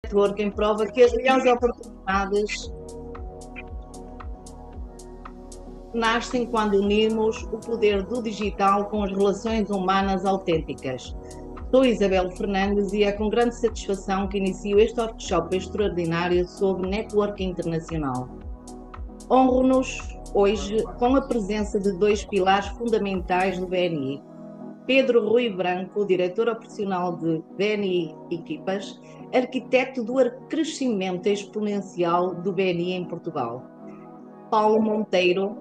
Networking prova que as melhores oportunidades nascem quando unimos o poder do digital com as relações humanas autênticas. Sou Isabel Fernandes e é com grande satisfação que inicio este workshop extraordinário sobre networking internacional. Honro-nos hoje com a presença de dois pilares fundamentais do BNI. Pedro Rui Branco, diretor operacional de BNI Equipas, arquiteto do crescimento exponencial do BNI em Portugal. Paulo Monteiro,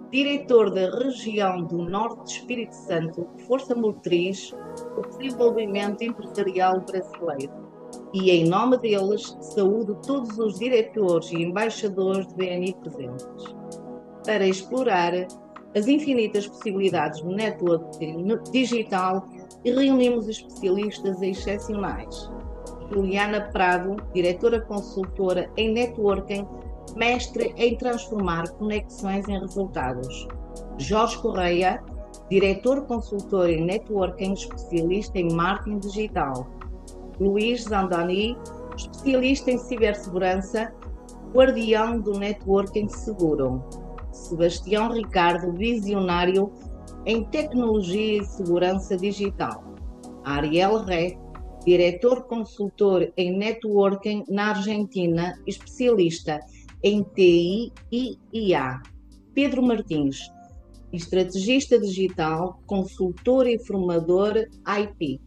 diretor da região do Norte de Espírito Santo, Força Motriz do Desenvolvimento Empresarial Brasileiro. E, em nome deles, saúdo todos os diretores e embaixadores do BNI presentes, para explorar as infinitas possibilidades do networking digital e reunimos especialistas excepcionais. Juliana Prado, diretora consultora em networking, mestre em transformar conexões em resultados. Jorge Correia, diretor consultor em networking, especialista em marketing digital. Luís Zandani, especialista em cibersegurança, guardião do networking seguro. Sebastião Ricardo, visionário em tecnologia e segurança digital. Ariel Ré, diretor consultor em networking na Argentina, especialista em TI e IA. Pedro Martins, estrategista digital, consultor e formador IP.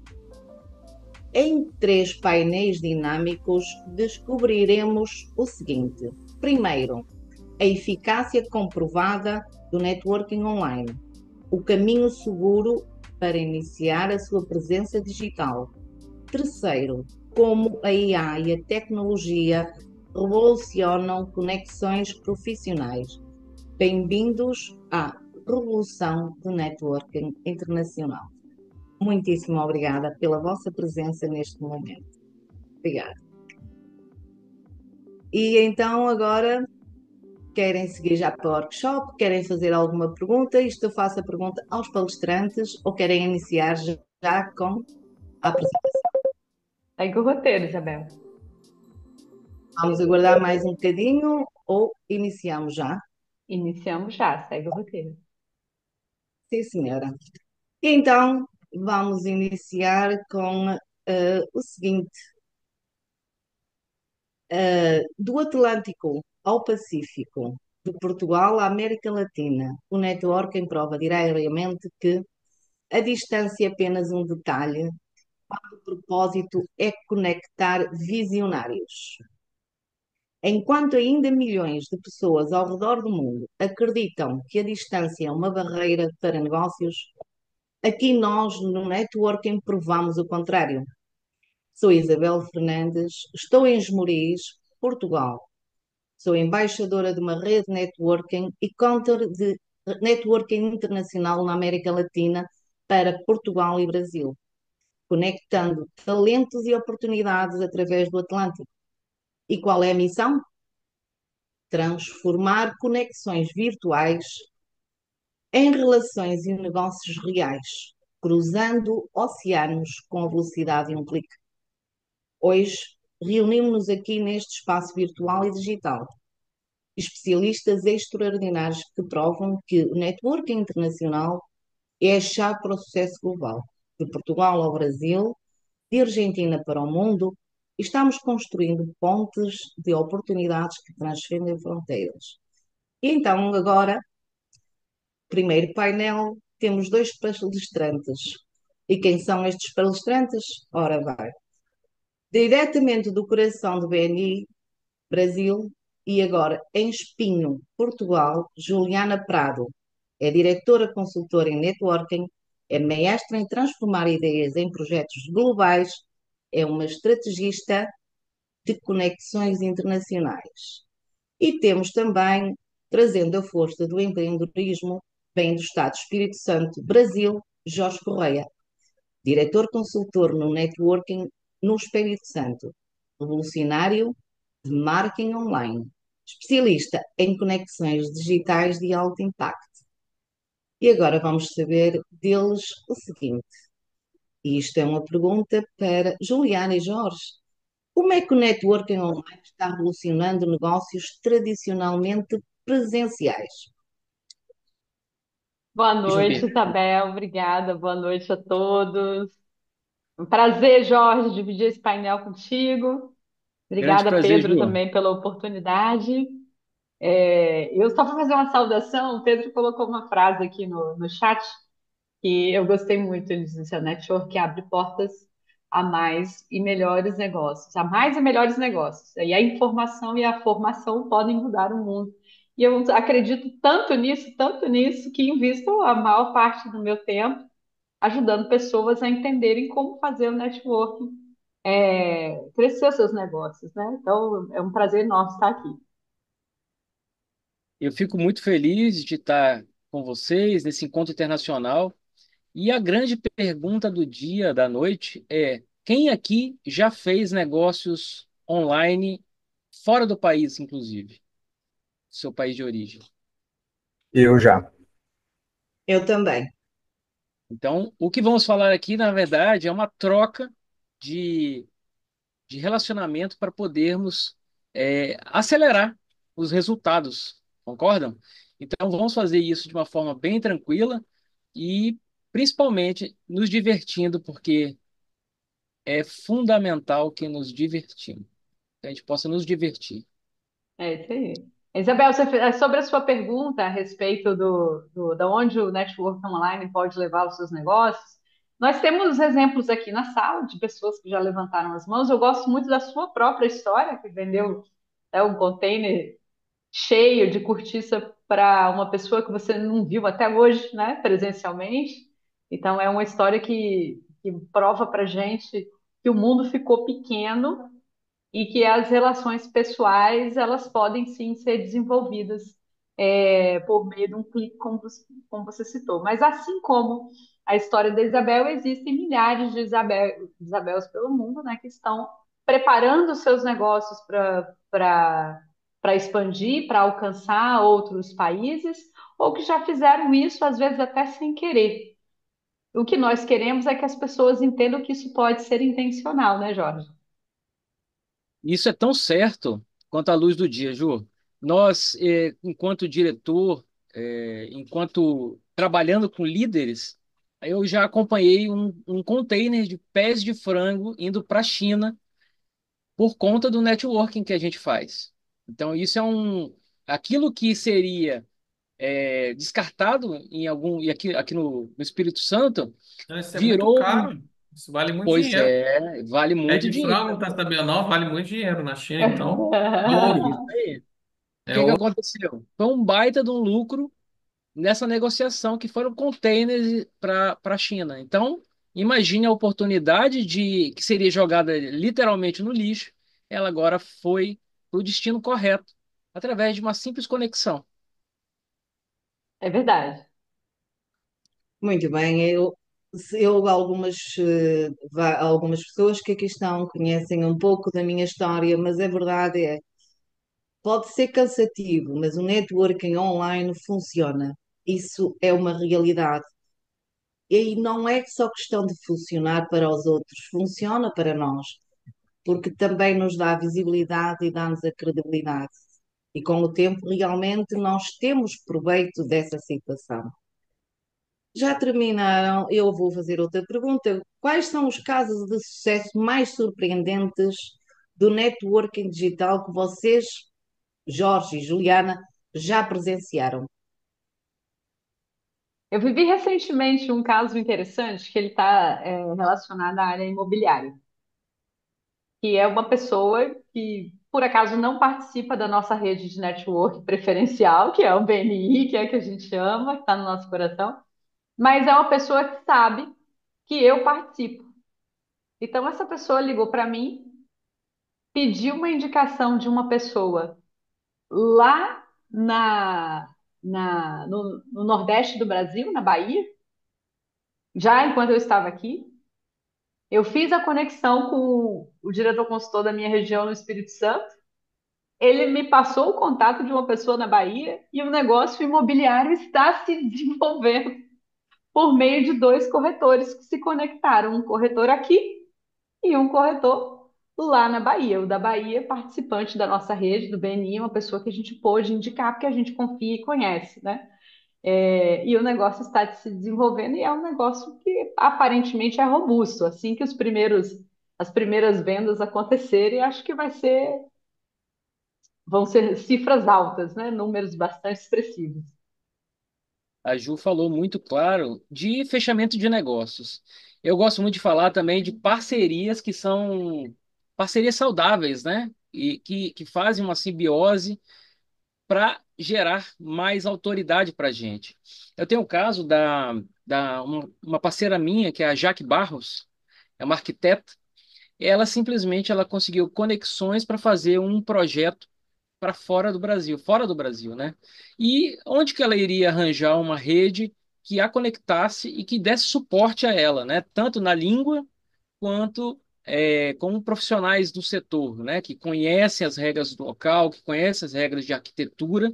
Em 3 painéis dinâmicos, descobriremos o seguinte. Primeiro, a eficácia comprovada do networking online, o caminho seguro para iniciar a sua presença digital. Terceiro, como a IA e a tecnologia revolucionam conexões profissionais. Bem-vindos à revolução do networking internacional. Muitíssimo obrigada pela vossa presença neste momento. Obrigada. E então agora, querem seguir já para o workshop? Querem fazer alguma pergunta? Isto eu faço a pergunta aos palestrantes ou querem iniciar já com a apresentação? Segue o roteiro, Isabel. Vamos aguardar mais um bocadinho ou iniciamos já? Iniciamos já, segue o roteiro. Sim, senhora. Então, vamos iniciar com o seguinte. Do Atlântico ao Pacífico, de Portugal à América Latina, o networking prova diariamente que a distância é apenas um detalhe, o propósito é conectar visionários. Enquanto ainda milhões de pessoas ao redor do mundo acreditam que a distância é uma barreira para negócios, aqui nós no networking provamos o contrário. Sou Isabel Fernandes, estou em Esmoriz, Portugal. Sou embaixadora de uma rede de networking e counter de networking internacional na América Latina para Portugal e Brasil, conectando talentos e oportunidades através do Atlântico. E qual é a missão? Transformar conexões virtuais em relações e negócios reais, cruzando oceanos com a velocidade de um clique. Hoje, reunimos-nos aqui neste espaço virtual e digital especialistas extraordinários que provam que o networking internacional é a chave para o sucesso global. De Portugal ao Brasil, de Argentina para o mundo, estamos construindo pontes de oportunidades que transcendem fronteiras. E então, agora, primeiro painel, temos dois palestrantes. E quem são estes palestrantes? Ora vai. Diretamente do coração do BNI, Brasil, e agora em Espinho, Portugal, Juliana Prado. É diretora consultora em networking, é mestra em transformar ideias em projetos globais, é uma estrategista de conexões internacionais. E temos também, trazendo a força do empreendedorismo, vem do Estado do Espírito Santo, Brasil, Jorge Correia, diretor consultor no networking no Espírito Santo, revolucionário de marketing online, especialista em conexões digitais de alto impacto. E agora vamos saber deles o seguinte, e isto é uma pergunta para Juliana e Jorge. Como é que o networking online está revolucionando negócios tradicionalmente presenciais? Boa noite, Juliana, Isabel. Obrigada. Boa noite a todos. Um prazer, Jorge, dividir esse painel contigo. grande Obrigada, prazer, Pedro, Ju. também pela oportunidade. Eu só para fazer uma saudação, o Pedro colocou uma frase aqui no chat que eu gostei muito. Ele disse: "A network que abre portas a mais e melhores negócios, a mais e melhores negócios. E a informação e a formação podem mudar o mundo." E eu acredito tanto nisso, que invisto a maior parte do meu tempo ajudando pessoas a entenderem como fazer o networking, crescer seus negócios, né? Então, é um prazer enorme estar aqui. Eu fico muito feliz de estar com vocês nesse encontro internacional. E a grande pergunta do dia, da noite, é: quem aqui já fez negócios online fora do país, inclusive, seu país de origem? Eu já. Eu também. Então, o que vamos falar aqui, na verdade, é uma troca de, de relacionamento para podermos acelerar os resultados, concordam? Então, vamos fazer isso de uma forma bem tranquila e principalmente nos divertindo, porque é fundamental que nos divertimos, que a gente possa nos divertir. É isso aí. Isabel, sobre a sua pergunta a respeito da onde o network online pode levar os seus negócios, nós temos exemplos aqui na sala de pessoas que já levantaram as mãos. Eu gosto muito da sua própria história, que vendeu um container cheio de cortiça para uma pessoa que você não viu até hoje, né, presencialmente. Então, é uma história que prova para gente que o mundo ficou pequeno e que as relações pessoais elas podem sim ser desenvolvidas por meio de um clique, como você citou. Mas assim como a história da Isabel, existem milhares de Isabels pelo mundo, né, que estão preparando os seus negócios para expandir, para alcançar outros países, ou que já fizeram isso, às vezes até sem querer. O que nós queremos é que as pessoas entendam que isso pode ser intencional, né, Jorge? Isso é tão certo quanto a luz do dia, Ju. Nós, enquanto diretor, enquanto trabalhando com líderes, eu já acompanhei um container de pés de frango indo para a China por conta do networking que a gente faz. Então, isso é aquilo que seria descartado em algum, e aqui no Espírito Santo, Não, isso é muito virou caro. Isso vale muito pois dinheiro. é, vale Pé muito de frango, dinheiro. tá sabendo? Não, vale muito dinheiro na China, então. É Isso ouro. aí. O É que que ouro. aconteceu? Foi um baita de um lucro nessa negociação que foram containers para a China. Então, imagine a oportunidade de que seria jogada literalmente no lixo, ela agora foi para o destino correto, através de uma simples conexão. É verdade. Muito bem. Algumas pessoas que aqui estão conhecem um pouco da minha história, mas a verdade é, pode ser cansativo, mas o networking online funciona. Isso é uma realidade. E não é só questão de funcionar para os outros, funciona para nós, porque também nos dá visibilidade e dá-nos a credibilidade. E com o tempo, realmente, nós temos proveito dessa situação. Já terminaram? Eu vou fazer outra pergunta. Quais são os casos de sucesso mais surpreendentes do networking digital que vocês, Jorge e Juliana, já presenciaram? Eu vivi recentemente um caso interessante que ele está relacionado à área imobiliária, que é uma pessoa que, por acaso, não participa da nossa rede de network preferencial, que é o BNI, que é a que a gente ama, que está no nosso coração, mas é uma pessoa que sabe que eu participo. Então, essa pessoa ligou para mim, pediu uma indicação de uma pessoa lá no Nordeste do Brasil, na Bahia, já enquanto eu estava aqui. Eu fiz a conexão com o diretor consultor da minha região no Espírito Santo. Ele me passou o contato de uma pessoa na Bahia e o negócio imobiliário está se desenvolvendo por meio de dois corretores que se conectaram, um corretor aqui e um corretor lá na Bahia. O da Bahia, participante da nossa rede, do BNI, uma pessoa que a gente pôde indicar porque a gente confia e conhece, né? E o negócio está se desenvolvendo e é um negócio que aparentemente é robusto. Assim que as primeiras vendas acontecerem, acho que vão ser cifras altas, né? Números bastante expressivos. A Ju falou muito claro de fechamento de negócios. Eu gosto muito de falar também de parcerias que são parcerias saudáveis, né? E que fazem uma simbiose para gerar mais autoridade para a gente. Eu tenho o caso da uma parceira minha, que é a Jaque Barros, é uma arquiteta. Ela simplesmente ela conseguiu conexões para fazer um projeto para fora do Brasil, né? E onde que ela iria arranjar uma rede que a conectasse e que desse suporte a ela, né? Tanto na língua quanto como profissionais do setor, né? Que conhecem as regras do local, que conhecem as regras de arquitetura,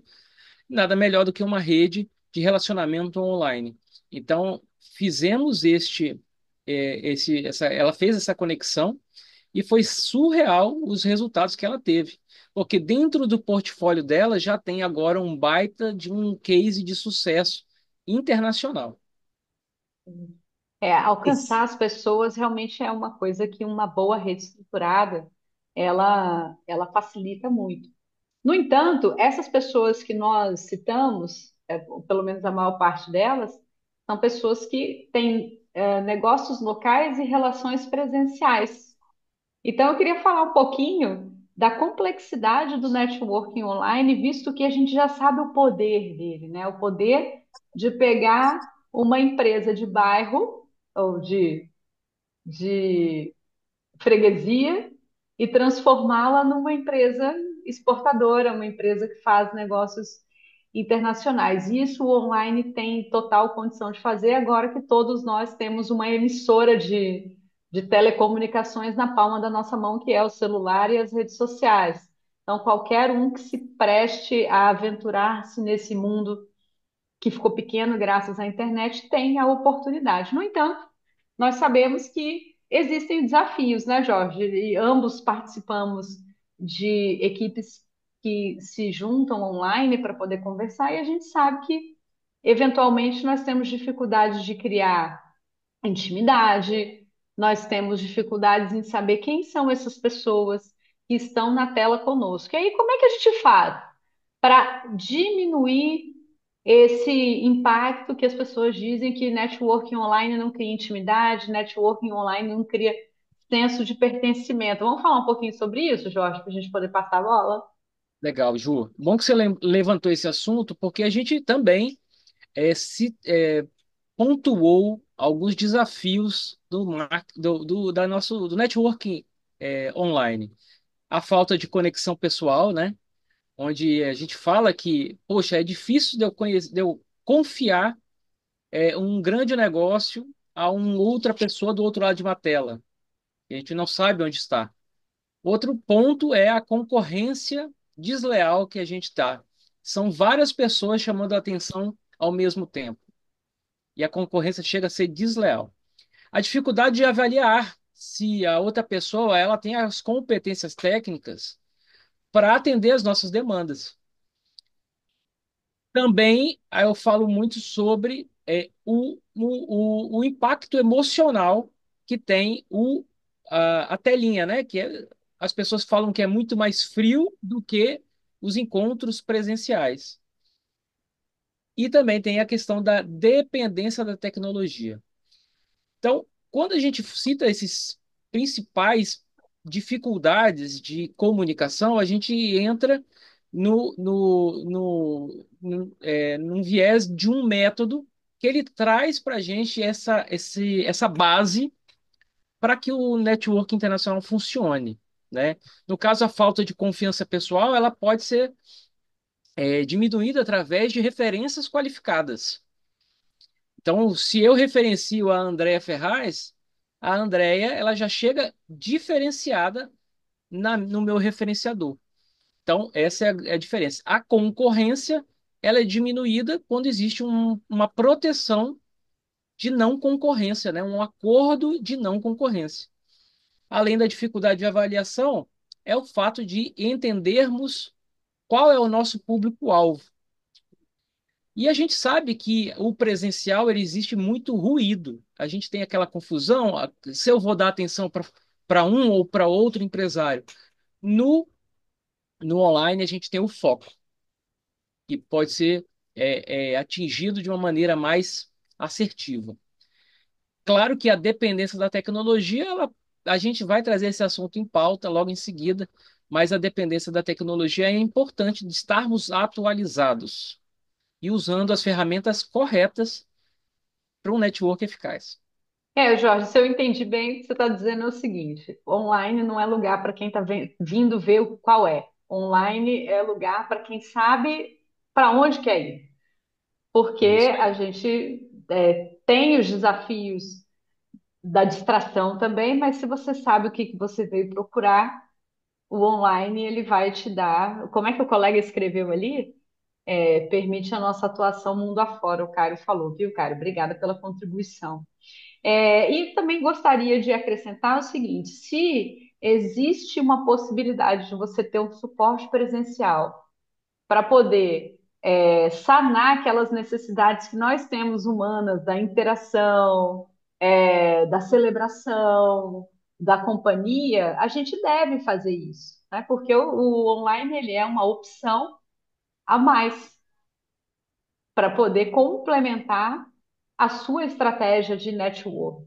nada melhor do que uma rede de relacionamento online. Então, fizemos ela fez essa conexão e foi surreal os resultados que ela teve. Porque dentro do portfólio dela já tem agora um baita de um case de sucesso internacional. Alcançar Isso. as pessoas realmente é uma coisa que uma boa rede estruturada ela facilita muito. No entanto, essas pessoas que nós citamos, pelo menos a maior parte delas, são pessoas que têm negócios locais e relações presenciais. Então, eu queria falar um pouquinho da complexidade do networking online, visto que a gente já sabe o poder dele, né? O poder de pegar uma empresa de bairro ou de freguesia e transformá-la numa empresa exportadora, uma empresa que faz negócios internacionais. E isso o online tem total condição de fazer agora que todos nós temos uma emissora de telecomunicações na palma da nossa mão, que é o celular e as redes sociais. Então, qualquer um que se preste a aventurar-se nesse mundo que ficou pequeno graças à internet tem a oportunidade. No entanto, nós sabemos que existem desafios, né, Jorge? E ambos participamos de equipes que se juntam online para poder conversar, e a gente sabe que, eventualmente, nós temos dificuldades de criar intimidade, nós temos dificuldades em saber quem são essas pessoas que estão na tela conosco. E aí, como é que a gente faz para diminuir esse impacto que as pessoas dizem que networking online não cria intimidade, networking online não cria senso de pertencimento? Vamos falar um pouquinho sobre isso, Jorge, para a gente poder passar a bola? Legal, Ju. Bom que você levantou esse assunto, porque a gente também pontuou alguns desafios do networking online. A falta de conexão pessoal, né? Onde a gente fala que, poxa, é difícil de eu confiar um grande negócio a uma outra pessoa do outro lado de uma tela. E a gente não sabe onde está. Outro ponto é a concorrência desleal que a gente está. São várias pessoas chamando a atenção ao mesmo tempo. E a concorrência chega a ser desleal. A dificuldade de avaliar se a outra pessoa ela tem as competências técnicas para atender as nossas demandas. Também aí eu falo muito sobre o impacto emocional que tem a telinha, né? As pessoas falam que é muito mais frio do que os encontros presenciais. E também tem a questão da dependência da tecnologia. Então, quando a gente cita esses principais dificuldades de comunicação, a gente entra num viés de um método que ele traz para a gente essa base para que o network internacional funcione, né? No caso, a falta de confiança pessoal, ela pode ser diminuída através de referências qualificadas. Então, se eu referencio a Andréa Ferraz, a Andréa ela já chega diferenciada no meu referenciador. Então, essa é a diferença. A concorrência ela é diminuída quando existe uma proteção de não concorrência, né? Um acordo de não concorrência. Além da dificuldade de avaliação, é o fato de entendermos qual é o nosso público-alvo. E a gente sabe que o presencial ele existe muito ruído. A gente tem aquela confusão, se eu vou dar atenção para um ou para outro empresário. No, no online, a gente tem o foco, que pode ser atingido de uma maneira mais assertiva. Claro que a dependência da tecnologia, a gente vai trazer esse assunto em pauta logo em seguida, mas a dependência da tecnologia é importante de estarmos atualizados e usando as ferramentas corretas para um network eficaz. Jorge, se eu entendi bem, o que você está dizendo é o seguinte: online não é lugar para quem está vindo ver qual é. Online é lugar para quem sabe para onde quer ir. Porque Isso a aí. gente tem os desafios da distração também, mas se você sabe o que que você veio procurar, o online ele vai te dar. Como é que o colega escreveu ali? Permite a nossa atuação mundo afora, o Cário falou, viu, Cário? Obrigada pela contribuição. E também gostaria de acrescentar o seguinte: se existe uma possibilidade de você ter um suporte presencial para poder sanar aquelas necessidades que nós temos humanas, da interação, da celebração, da companhia, a gente deve fazer isso, né? Porque o online ele é uma opção a mais para poder complementar a sua estratégia de network.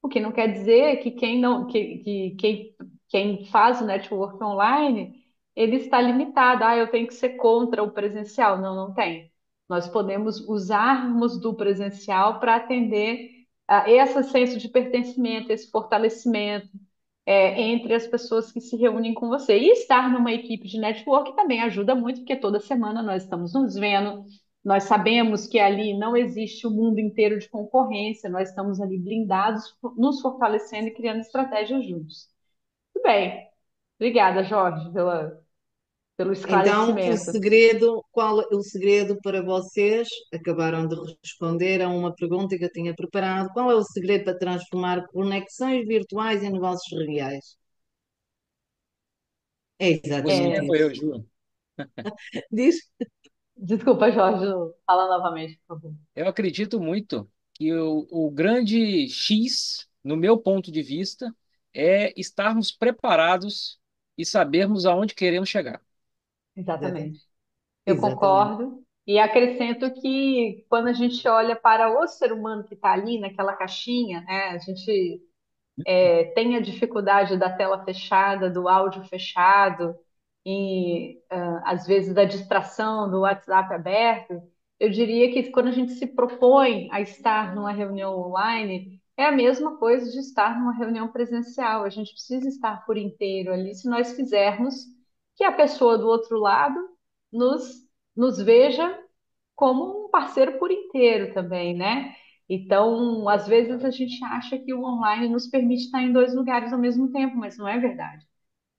O que não quer dizer que quem não, quem faz o network online, ele está limitado. Ah, eu tenho que ser contra o presencial. Não, não tem. Nós podemos usarmos do presencial para atender a esse senso de pertencimento, esse fortalecimento entre as pessoas que se reúnem com você. E estar numa equipe de network também ajuda muito, porque toda semana nós estamos nos vendo, nós sabemos que ali não existe o mundo inteiro de concorrência, nós estamos ali blindados, nos fortalecendo e criando estratégias juntos. Muito bem. Obrigada, Jorge, pelo Então, esclarecimento. qual é o segredo para vocês? Acabaram de responder a uma pergunta que eu tinha preparado. Qual é o segredo para transformar conexões virtuais em negócios reais? É Você exatamente É, ou eu, isso. Ju? Diz. desculpa, Jorge, fala novamente, por favor. Eu acredito muito que o grande X, no meu ponto de vista, é estarmos preparados e sabermos aonde queremos chegar. Exatamente. Eu Exatamente. concordo. E acrescento que quando a gente olha para o ser humano que está ali naquela caixinha, né, a gente tem a dificuldade da tela fechada, do áudio fechado, e às vezes da distração do WhatsApp aberto, eu diria que quando a gente se propõe a estar numa reunião online, é a mesma coisa de estar numa reunião presencial. A gente precisa estar por inteiro ali se nós quisermos que a pessoa do outro lado nos, nos veja como um parceiro por inteiro também, né? Então, às vezes a gente acha que o online nos permite estar em dois lugares ao mesmo tempo, mas não é verdade.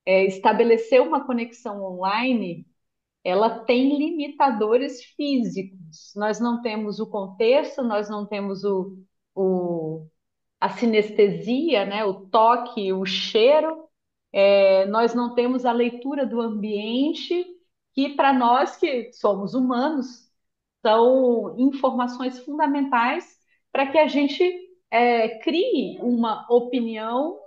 Estabelecer uma conexão online, ela tem limitadores físicos. Nós não temos o contexto, nós não temos o, a sinestesia, né? O toque, o cheiro, nós não temos a leitura do ambiente, que para nós que somos humanos, são informações fundamentais para que a gente crie uma opinião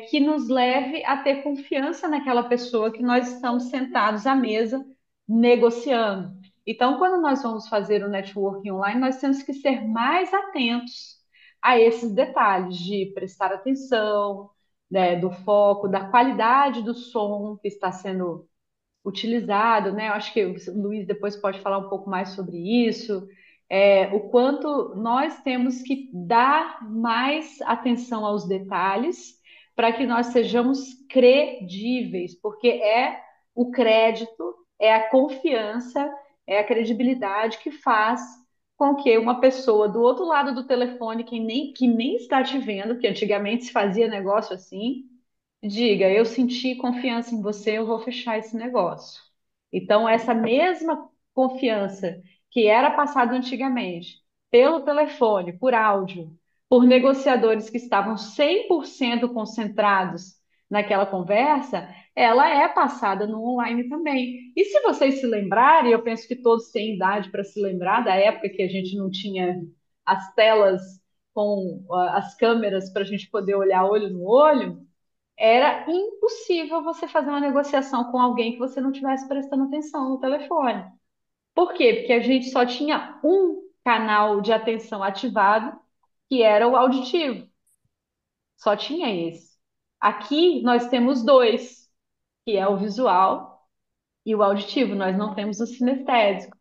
que nos leve a ter confiança naquela pessoa que nós estamos sentados à mesa negociando. Então, quando nós vamos fazer o networking online, nós temos que ser mais atentos a esses detalhes de prestar atenção, né, do foco, da qualidade do som que está sendo utilizado, né? Eu acho que o Luiz depois pode falar um pouco mais sobre isso. O quanto nós temos que dar mais atenção aos detalhes para que nós sejamos credíveis, porque é o crédito, é a confiança, é a credibilidade que faz com que uma pessoa do outro lado do telefone, que nem está te vendo, que antigamente se fazia negócio assim, diga, eu senti confiança em você, eu vou fechar esse negócio. Então, essa mesma confiança que era passada antigamente pelo telefone, por áudio, por negociadores que estavam 100% concentrados naquela conversa, ela é passada no online também. E se vocês se lembrarem, eu penso que todos têm idade para se lembrar da época que a gente não tinha as telas com as câmeras para a gente poder olhar olho no olho, era impossível você fazer uma negociação com alguém que você não estivesse prestando atenção no telefone. Por quê? Porque a gente só tinha um canal de atenção ativado, que era o auditivo. Só tinha esse. Aqui nós temos dois, que é o visual e o auditivo. Nós não temos o sinestésico.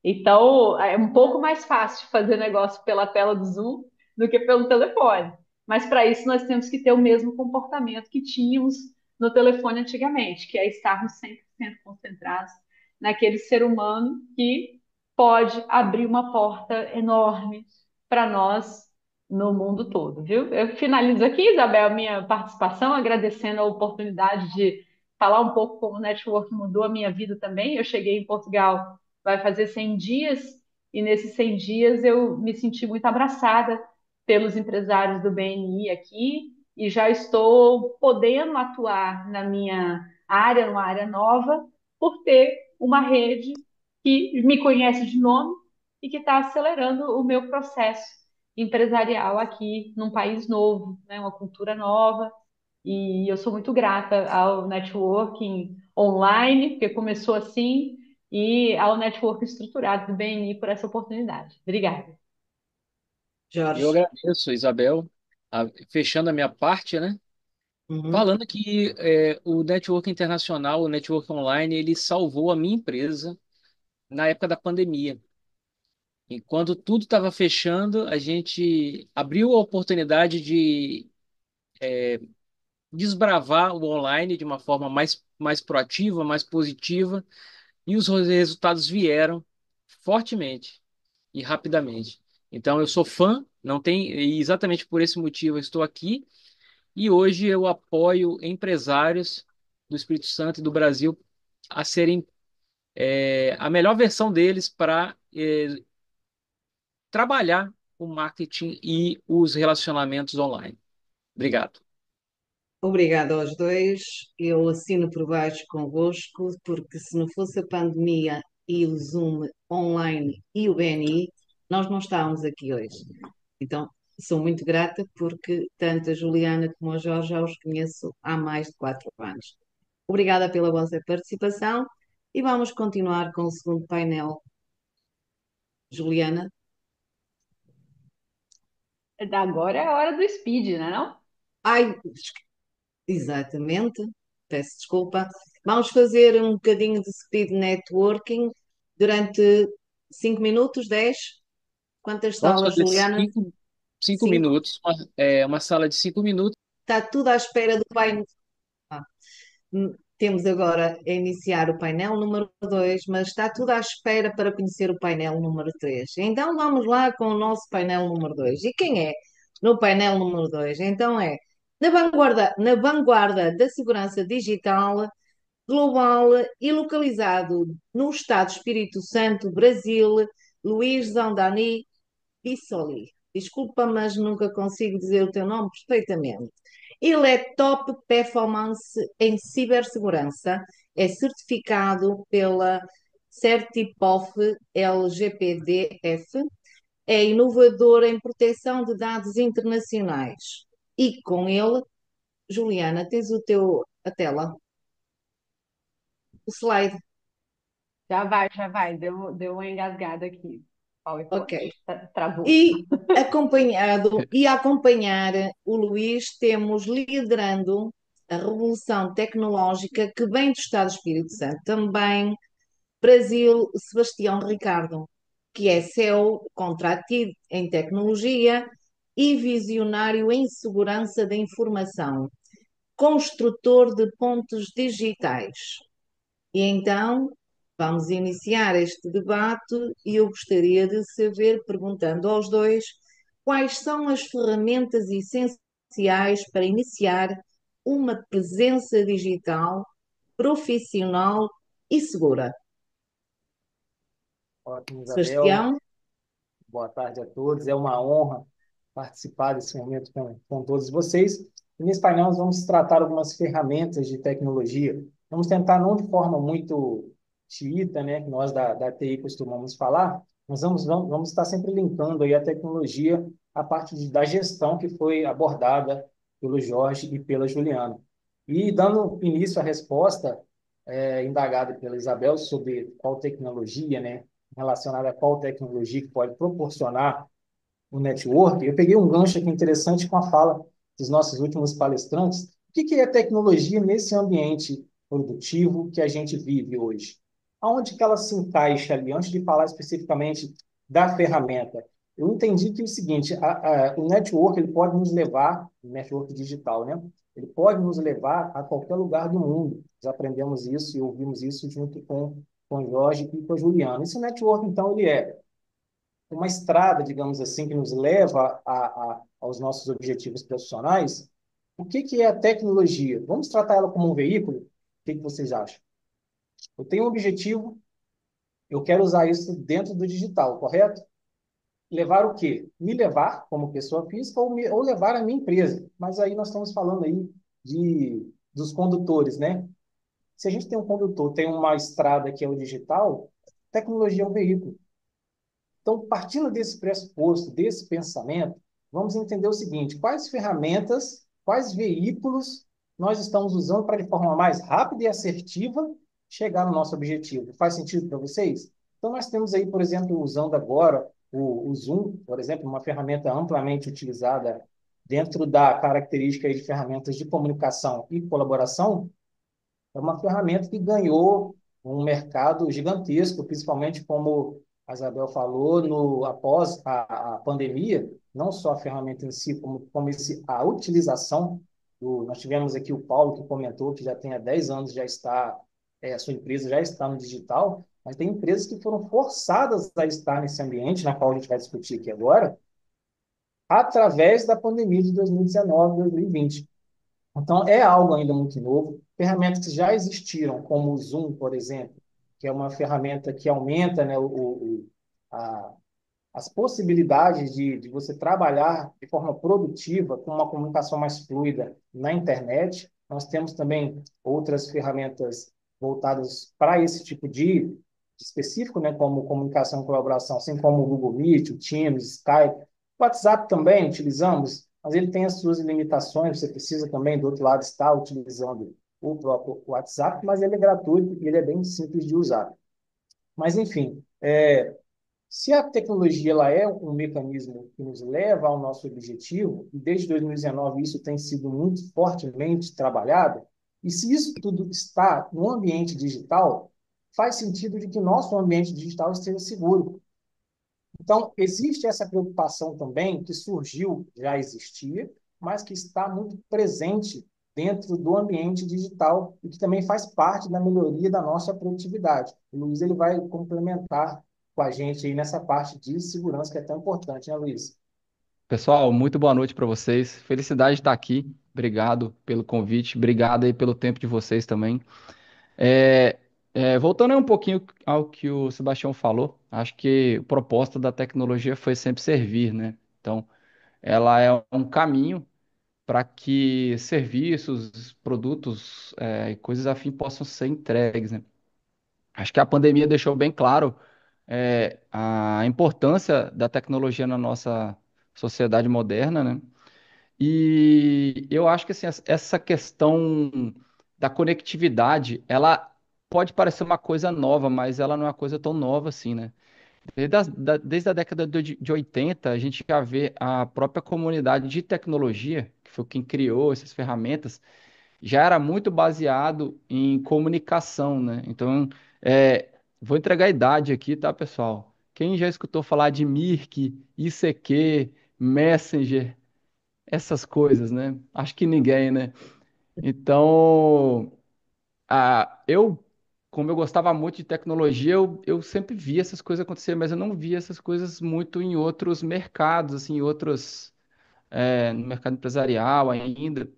Então, é um pouco mais fácil fazer negócio pela tela do Zoom do que pelo telefone. Mas para isso nós temos que ter o mesmo comportamento que tínhamos no telefone antigamente, que é estarmos 100% concentrados naquele ser humano que pode abrir uma porta enorme para nós no mundo todo, viu? Eu finalizo aqui, Isabel, minha participação, agradecendo a oportunidade de falar um pouco como o network mudou a minha vida também. Eu cheguei em Portugal, vai fazer 100 dias, e nesses 100 dias eu me senti muito abraçada pelos empresários do BNI aqui, e já estou podendo atuar na minha área, numa área nova, por ter uma rede que me conhece de nome e que está acelerando o meu processo empresarial aqui num país novo, né, uma cultura nova. E eu sou muito grata ao networking online, porque começou assim, e ao network estruturado do BNI por essa oportunidade. Obrigada. Eu Jorge. agradeço, Isabel, fechando a minha parte, né? Uhum. Falando que o network internacional, o network online, ele salvou a minha empresa na época da pandemia. E quando tudo estava fechando, a gente abriu a oportunidade de desbravar o online de uma forma mais proativa, mais positiva, e os resultados vieram fortemente e rapidamente. Então, eu sou fã, não tem, e exatamente por esse motivo eu estou aqui, e hoje eu apoio empresários do Espírito Santo e do Brasil a serem a melhor versão deles para trabalhar o marketing e os relacionamentos online. Obrigado. Obrigada aos dois. Eu assino por baixo convosco, porque se não fosse a pandemia e o Zoom online e o BNI, nós não estávamos aqui hoje. Então, sou muito grata porque tanto a Juliana como a Jorge já os conheço há mais de 4 anos. Obrigada pela vossa participação e vamos continuar com o segundo painel. Juliana? Agora é a hora do speed, né, não? Ai, exatamente, peço desculpa. Vamos fazer um bocadinho de speed networking durante 5 minutos, 10. Quantas Vamos salas, fazer Juliana? cinco 5. minutos, uma sala de 5 minutos. Está tudo à espera do painel. Temos agora a iniciar o painel número 2, mas está tudo à espera para conhecer o painel número 3. Então vamos lá com o nosso painel número 2. E quem é no painel número 2? Então é na vanguarda da segurança digital global e localizado no Estado Espírito Santo, Brasil, Luís Zandani Bissoli. Desculpa, mas nunca consigo dizer o teu nome perfeitamente. Ele é top performance em cibersegurança, é certificado pela Certipof LGPDF, é inovador em proteção de dados internacionais. E com ele, Juliana, tens a tela, o slide. Já vai. Deu uma engasgada aqui. Ok. PowerPoint. Travou. E a acompanhar o Luís, temos liderando a revolução tecnológica que vem do Estado do Espírito Santo. Também Brasil, Sebastião Ricardo, que é CEO, contratido em tecnologia e visionário em segurança da informação, construtor de pontos digitais. E então, vamos iniciar este debate e eu gostaria de saber, perguntando aos dois, quais são as ferramentas essenciais para iniciar uma presença digital profissional e segura. Ótimo, Isabel. Sebastião? Boa tarde a todos. É uma honra participar desse momento com todos vocês. E nesse painel nós vamos tratar algumas ferramentas de tecnologia. Vamos tentar, não de forma muito xiita, né, que nós da TI costumamos falar, mas vamos estar sempre linkando aí a tecnologia à parte da gestão que foi abordada pelo Jorge e pela Juliana. E dando início à resposta indagada pela Isabel sobre qual tecnologia, né, relacionada a qual tecnologia que pode proporcionar o network, eu peguei um gancho aqui interessante com a fala dos nossos últimos palestrantes. O que é tecnologia nesse ambiente produtivo que a gente vive hoje? Aonde que ela se encaixa ali? Antes de falar especificamente da ferramenta, eu entendi que é o seguinte, o network ele pode nos levar, o network digital, né? Ele pode nos levar a qualquer lugar do mundo. Nós aprendemos isso e ouvimos isso junto com o Jorge e com a Juliana. Esse network, então, ele é uma estrada, digamos assim, que nos leva aos nossos objetivos profissionais. O que é a tecnologia? Vamos tratar ela como um veículo? O que vocês acham? Eu tenho um objetivo, eu quero usar isso dentro do digital, correto? Levar o quê? Me levar como pessoa física ou levar a minha empresa. Mas aí nós estamos falando aí dos condutores, né? Se a gente tem um condutor, tem uma estrada que é o digital, tecnologia é um veículo. Então, partindo desse pressuposto, desse pensamento, vamos entender o seguinte: quais ferramentas, quais veículos nós estamos usando para, de forma mais rápida e assertiva, chegar no nosso objetivo? Faz sentido para vocês? Então, nós temos aí, por exemplo, usando agora o Zoom, por exemplo, uma ferramenta amplamente utilizada dentro da característica de ferramentas de comunicação e colaboração, é uma ferramenta que ganhou um mercado gigantesco, principalmente como a Isabel falou, após a pandemia, não só a ferramenta em si, como a utilização. Nós tivemos aqui o Paulo que comentou que já tem há 10 anos, a sua empresa já está no digital, mas tem empresas que foram forçadas a estar nesse ambiente, na qual a gente vai discutir aqui agora, através da pandemia de 2019, 2020. Então, é algo ainda muito novo. Ferramentas que já existiram, como o Zoom, por exemplo, que é uma ferramenta que aumenta, né, a, as possibilidades de você trabalhar de forma produtiva, com uma comunicação mais fluida na internet. Nós temos também outras ferramentas voltadas para esse tipo de específico, né, como comunicação e colaboração, assim como o Google Meet, o Teams, Skype. O WhatsApp também utilizamos, mas ele tem as suas limitações, você precisa também, do outro lado, estar utilizando o próprio WhatsApp, mas ele é gratuito e ele é bem simples de usar. Mas, enfim, se a tecnologia ela é um mecanismo que nos leva ao nosso objetivo, e desde 2019 isso tem sido muito fortemente trabalhado, e se isso tudo está no ambiente digital, faz sentido de que nosso ambiente digital esteja seguro. Então, existe essa preocupação também que surgiu, já existia, mas que está muito presente dentro do ambiente digital e que também faz parte da melhoria da nossa produtividade. O Luiz ele vai complementar com a gente aí nessa parte de segurança que é tão importante, né, Luiz? Pessoal, muito boa noite para vocês. Felicidade de estar aqui. Obrigado pelo convite. Obrigado aí pelo tempo de vocês também. É, voltando aí um pouquinho ao que o Sebastião falou, acho que o propósito da tecnologia foi sempre servir, né? Então, ela é um caminho para que serviços, produtos, e coisas afim possam ser entregues, né? Acho que a pandemia deixou bem claro, a importância da tecnologia na nossa sociedade moderna, né? E eu acho que assim, essa questão da conectividade, ela pode parecer uma coisa nova, mas ela não é uma coisa tão nova assim, né? Desde a década de 80, a gente já vê a própria comunidade de tecnologia, que foi quem criou essas ferramentas, já era muito baseado em comunicação, né? Então, é, vou entregar a idade aqui, tá, pessoal? Quem já escutou falar de Mirk, ICQ, Messenger, essas coisas, né? Acho que ninguém, né? Então, como eu gostava muito de tecnologia, eu sempre via essas coisas acontecer, mas eu não via essas coisas muito em outros mercados, assim, no mercado empresarial ainda.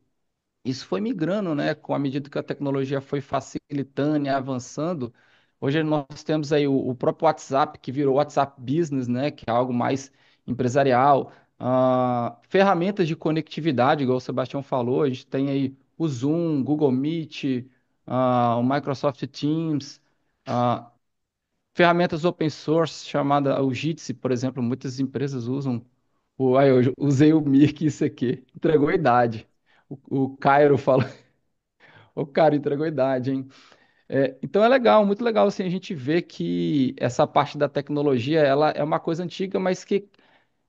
Isso foi migrando, né? Com a medida que a tecnologia foi facilitando e avançando. Hoje nós temos aí o próprio WhatsApp, que virou WhatsApp Business, né? Que é algo mais empresarial. Ferramentas de conectividade, igual o Sebastião falou, a gente tem aí o Zoom, Google Meet, o Microsoft Teams, ah, ferramentas open source chamada o Jitsi, por exemplo, muitas empresas usam. Eu usei o Mirk, isso aqui, entregou a idade. O Cairo falou, o cara entregou a idade, hein? Então é legal, muito legal assim, a gente vê que essa parte da tecnologia, ela é uma coisa antiga, mas que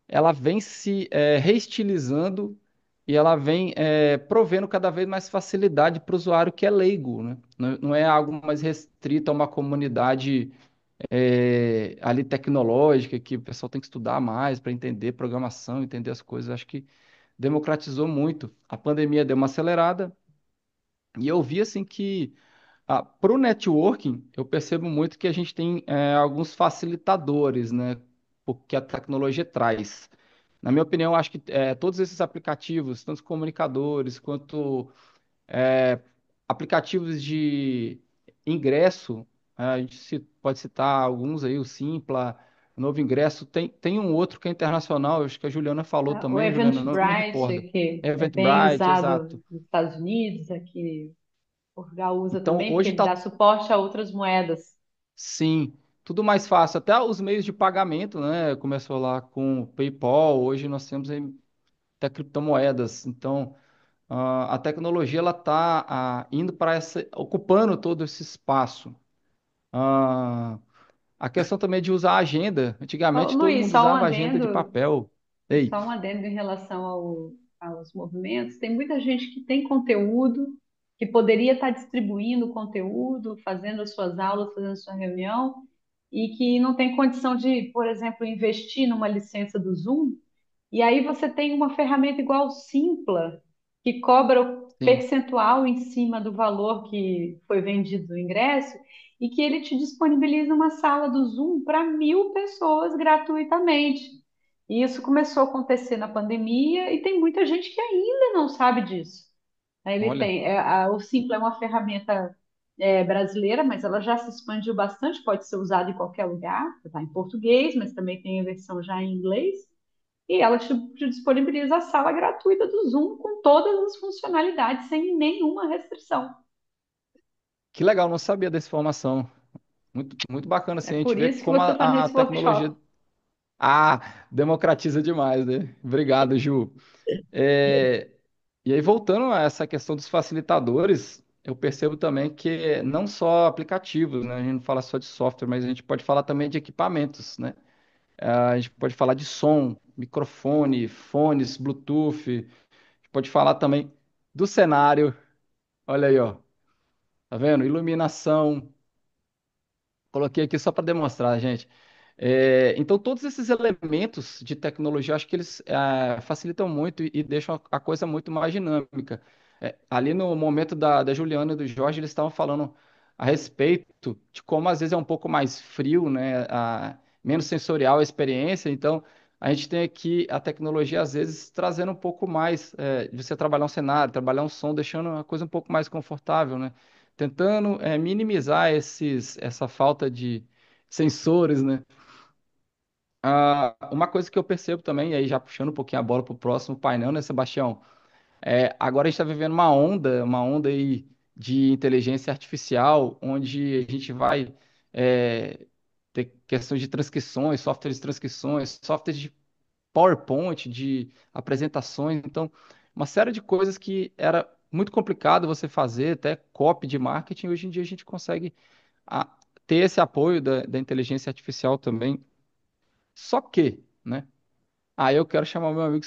ela vem se reestilizando e ela vem provendo cada vez mais facilidade para o usuário que é leigo, né? Não é algo mais restrito a uma comunidade ali tecnológica que o pessoal tem que estudar mais para entender programação, entender as coisas. Acho que democratizou muito. A pandemia deu uma acelerada e eu vi assim que para o networking, eu percebo muito que a gente tem alguns facilitadores, né? Porque a tecnologia traz. Na minha opinião, acho que todos esses aplicativos, tanto os comunicadores quanto aplicativos de ingresso, a gente pode citar alguns aí, o Simpla, o Novo Ingresso, tem um outro que é internacional, acho que a Juliana falou O também, Juliana, não me Eventbrite, recordo. que é bem Eventbrite, exato. usado nos Estados Unidos, aqui Portugal usa Então, também, porque hoje ele dá está, suporte a outras moedas. sim, tudo mais fácil. Até os meios de pagamento, né? Começou lá com o PayPal, hoje nós temos aí até criptomoedas. Então, a tecnologia ela está indo para essa, ocupando todo esse espaço. Ah, a questão também de usar a agenda. Ô, Antigamente todo Luiz, mundo usava agenda de papel. Ei, só um adendo em relação aos movimentos. Tem muita gente que tem conteúdo, que poderia estar distribuindo conteúdo, fazendo as suas aulas, fazendo a sua reunião, e que não tem condição de, por exemplo, investir numa licença do Zoom. E aí você tem uma ferramenta igual o Simpla, que cobra o sim, percentual em cima do valor que foi vendido no ingresso, e que ele te disponibiliza uma sala do Zoom para 1.000 pessoas gratuitamente. E isso começou a acontecer na pandemia e tem muita gente que ainda não sabe disso. Aí ele olha, tem, o Simpla é uma ferramenta brasileira, mas ela já se expandiu bastante, pode ser usada em qualquer lugar, está em português, mas também tem a versão já em inglês. E ela te disponibiliza a sala gratuita do Zoom com todas as funcionalidades, sem nenhuma restrição. que legal, não sabia dessa informação. Muito, muito bacana É assim, a gente por vê isso que como você está a nesse tecnologia workshop. democratiza demais, né? Obrigado, Ju. É, e aí, voltando a essa questão dos facilitadores, eu percebo também que não só aplicativos, né? A gente não fala só de software, mas a gente pode falar também de equipamentos, né? A gente pode falar de som, microfone, fones, Bluetooth, a gente pode falar também do cenário, olha aí, ó, tá vendo? Iluminação, coloquei aqui só para demonstrar, gente. Então, todos esses elementos de tecnologia, eu acho que eles facilitam muito e deixam a coisa muito mais dinâmica. Ali no momento da Juliana e do Jorge, eles estavam falando a respeito de como às vezes é um pouco mais frio, né? Menos sensorial a experiência. Então, a gente tem aqui a tecnologia, às vezes, trazendo um pouco mais de você trabalhar um cenário, trabalhar um som, deixando a coisa um pouco mais confortável, né? Tentando minimizar essa falta de sensores, né? Uma coisa que eu percebo também, e aí já puxando um pouquinho a bola para o próximo painel, né, Sebastião? Agora a gente está vivendo uma onda aí de inteligência artificial, onde a gente vai ter questões de transcrições, softwares de transcrições, softwares de PowerPoint, de apresentações, então uma série de coisas que era muito complicado você fazer, até copy de marketing, hoje em dia a gente consegue a- ter esse apoio da inteligência artificial também. Só que, né? Aí eu quero chamar o meu amigo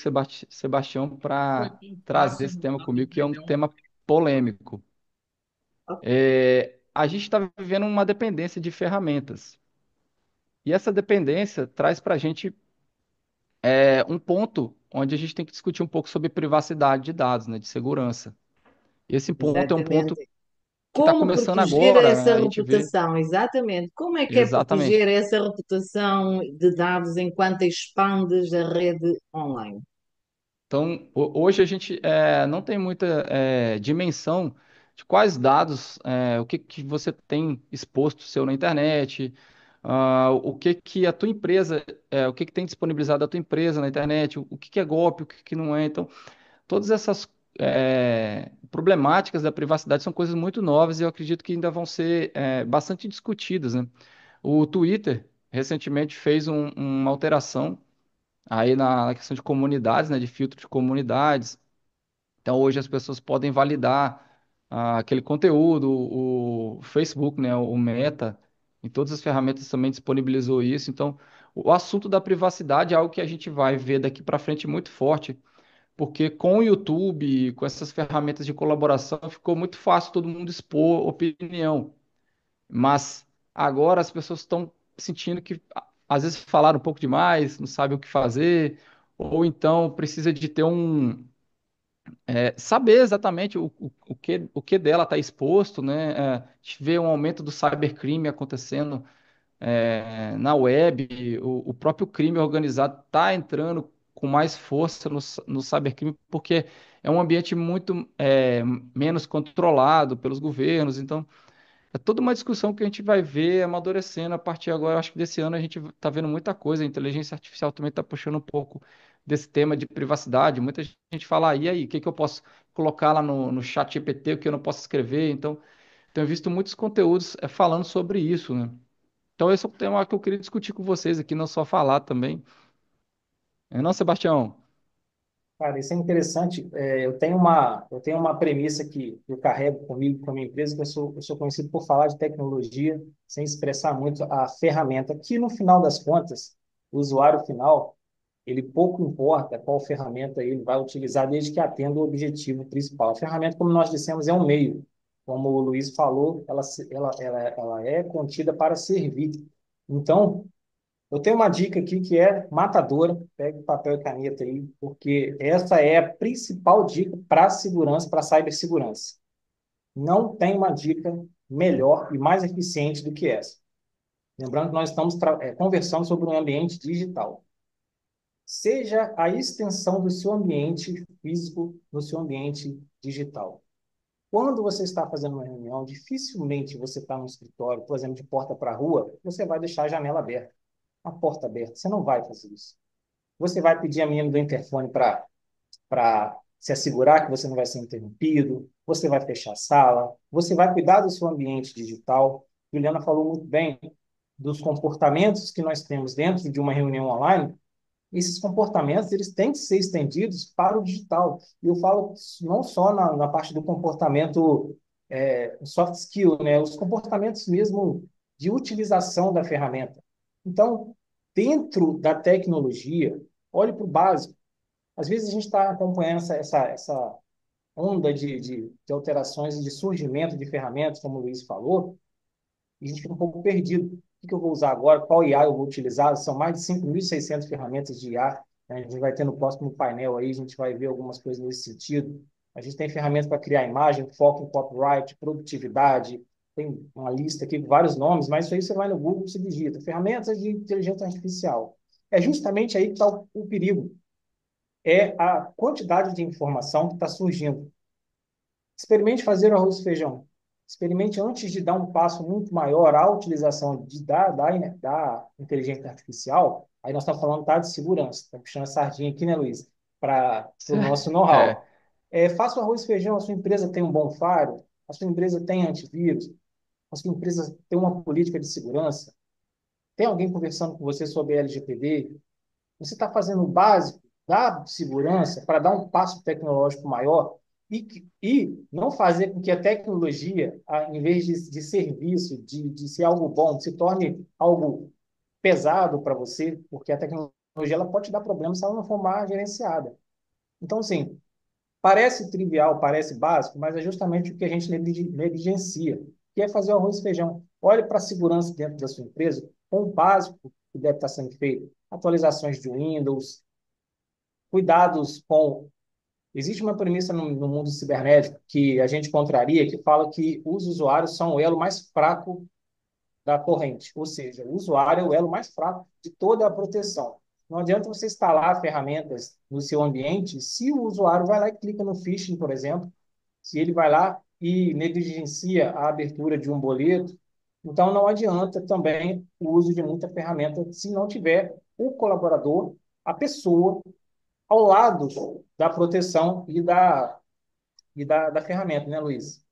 Sebastião Foi para muito trazer fácil esse no tema próprio comigo, que é um painel. tema polêmico. A gente está vivendo uma dependência de ferramentas. E essa dependência traz para a gente um ponto onde a gente tem que discutir um pouco sobre privacidade de dados, né, de segurança. Esse ponto é um ponto Exatamente. que está Como começando proteger agora, né? essa A gente vê reputação? Exatamente. Como é que é proteger exatamente. essa reputação de dados enquanto expandes a rede online? Então, hoje a gente não tem muita dimensão de quais dados, o que você tem exposto seu na internet, o que que a tua empresa, o que que tem disponibilizado a tua empresa na internet, o que que é golpe, o que que não é. Então, todas essas problemáticas da privacidade são coisas muito novas e eu acredito que ainda vão ser bastante discutidas, né? O Twitter recentemente fez uma alteração aí na questão de comunidades, né, de filtro de comunidades. Então hoje as pessoas podem validar aquele conteúdo, o Facebook, né, o Meta, em todas as ferramentas também disponibilizou isso. Então o assunto da privacidade é algo que a gente vai ver daqui para frente muito forte, porque com o YouTube, com essas ferramentas de colaboração, ficou muito fácil todo mundo expor opinião. Mas agora as pessoas estão sentindo que às vezes falaram um pouco demais, não sabem o que fazer, ou então precisa de ter saber exatamente o que dela está exposto, né? A gente vê um aumento do cybercrime acontecendo na web, o próprio crime organizado está entrando com mais força no cybercrime, porque é um ambiente muito menos controlado pelos governos, então é toda uma discussão que a gente vai ver amadurecendo a partir agora. Eu acho que desse ano a gente está vendo muita coisa. A inteligência artificial também está puxando um pouco desse tema de privacidade. Muita gente fala, e aí, o que que eu posso colocar lá no chat GPT, o que eu não posso escrever? Então, tenho visto muitos conteúdos falando sobre isso, né? Então, esse é o tema que eu queria discutir com vocês aqui, não só falar também. Não, Sebastião? Cara, isso é interessante. Eu tenho uma premissa que eu carrego comigo, com a minha empresa, que eu sou conhecido por falar de tecnologia sem expressar muito a ferramenta, que no final das contas, o usuário final, ele pouco importa qual ferramenta ele vai utilizar, desde que atenda o objetivo principal. A ferramenta, como nós dissemos, é um meio. Como o Luiz falou, ela é contida para servir. Então, eu tenho uma dica aqui que é matadora. Pegue papel e caneta aí, porque essa é a principal dica para segurança, para cibersegurança. Não tem uma dica melhor e mais eficiente do que essa. Lembrando que nós estamos conversando sobre um ambiente digital. Seja a extensão do seu ambiente físico no seu ambiente digital. Quando você está fazendo uma reunião, dificilmente você está no escritório, por exemplo, de porta para a rua, você vai deixar a janela aberta, a porta aberta. Você não vai fazer isso. Você vai pedir a menina do interfone para se assegurar que você não vai ser interrompido, você vai fechar a sala, você vai cuidar do seu ambiente digital. Juliana falou muito bem dos comportamentos que nós temos dentro de uma reunião online. Esses comportamentos eles têm que ser estendidos para o digital. E eu falo não só na parte do comportamento soft skill, né? Os comportamentos mesmo de utilização da ferramenta. Então, dentro da tecnologia, olhe para o básico. Às vezes a gente está acompanhando essa onda de alterações e de surgimento de ferramentas, como o Luiz falou, e a gente fica um pouco perdido. O que eu vou usar agora? Qual IA eu vou utilizar? São mais de 5.600 ferramentas de IA. Né? A gente vai ter no próximo painel aí, a gente vai ver algumas coisas nesse sentido. A gente tem ferramentas para criar imagem, foco em copyright, produtividade, tem uma lista aqui com vários nomes, mas isso aí você vai no Google e se digita. Ferramentas de inteligência artificial. É justamente aí que está o perigo. É a quantidade de informação que está surgindo. Experimente fazer o arroz e feijão. Experimente antes de dar um passo muito maior à utilização da inteligência artificial. Aí nós estamos falando de segurança. Está puxando a sardinha aqui, né, Luiz? Para o nosso É. know-how. Faça o arroz e feijão. A sua empresa tem um bom firewall. A sua empresa tem antivírus. A sua empresa tem uma política de segurança. Tem alguém conversando com você sobre LGPD? Você está fazendo o básico da segurança para dar um passo tecnológico maior e não fazer com que a tecnologia, em vez de serviço, de ser algo bom, se torne algo pesado para você, porque a tecnologia ela pode te dar problemas se ela não for mal gerenciada. Então, assim, parece trivial, parece básico, mas é justamente o que a gente negligencia, que é fazer o arroz e feijão. Olhe para a segurança dentro da sua empresa, com o básico que deve estar sendo feito. Atualizações de Windows, cuidados com. Existe uma premissa no mundo cibernético que a gente contraria, que fala que os usuários são o elo mais fraco da corrente, ou seja, o usuário é o elo mais fraco de toda a proteção. Não adianta você instalar ferramentas no seu ambiente se o usuário vai lá e clica no phishing, por exemplo, se ele vai lá e negligencia a abertura de um boleto, Então, não adianta também o uso de muita ferramenta se não tiver o colaborador, a pessoa, ao lado da proteção da ferramenta, né, Luiz?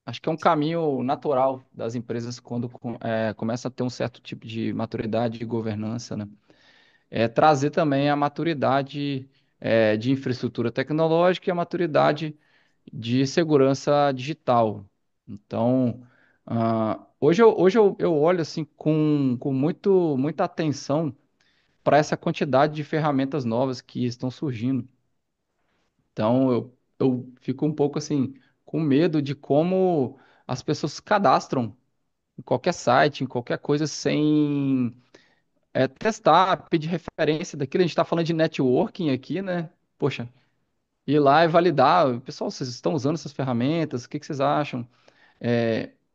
Acho que é um caminho natural das empresas quando começa a ter um certo tipo de maturidade de governança, né? É trazer também a maturidade de infraestrutura tecnológica e a maturidade de segurança digital. Então, hoje eu olho assim com muita atenção para essa quantidade de ferramentas novas que estão surgindo. Então, eu fico um pouco assim com medo de como as pessoas se cadastram em qualquer site, em qualquer coisa, sem testar, pedir referência daquilo. A gente está falando de networking aqui, né? Poxa, ir lá e validar. Pessoal, vocês estão usando essas ferramentas? O que que vocês acham?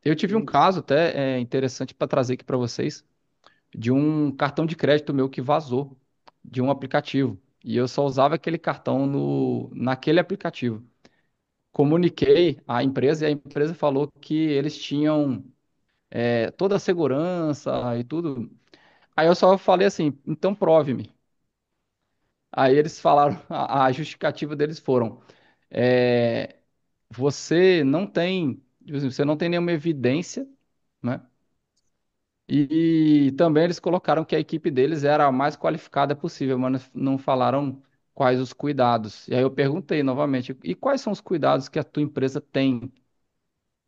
Eu tive um Isso. caso até interessante para trazer aqui para vocês, de um cartão de crédito meu que vazou de um aplicativo. E eu só usava aquele cartão naquele aplicativo. Comuniquei à empresa e a empresa falou que eles tinham toda a segurança e tudo. Aí eu só falei assim, então prove-me. Aí eles falaram, a justificativa deles foram, é, você não tem nenhuma evidência, né? E também eles colocaram que a equipe deles era a mais qualificada possível, mas não falaram quais os cuidados. E aí eu perguntei novamente, e quais são os cuidados que a tua empresa tem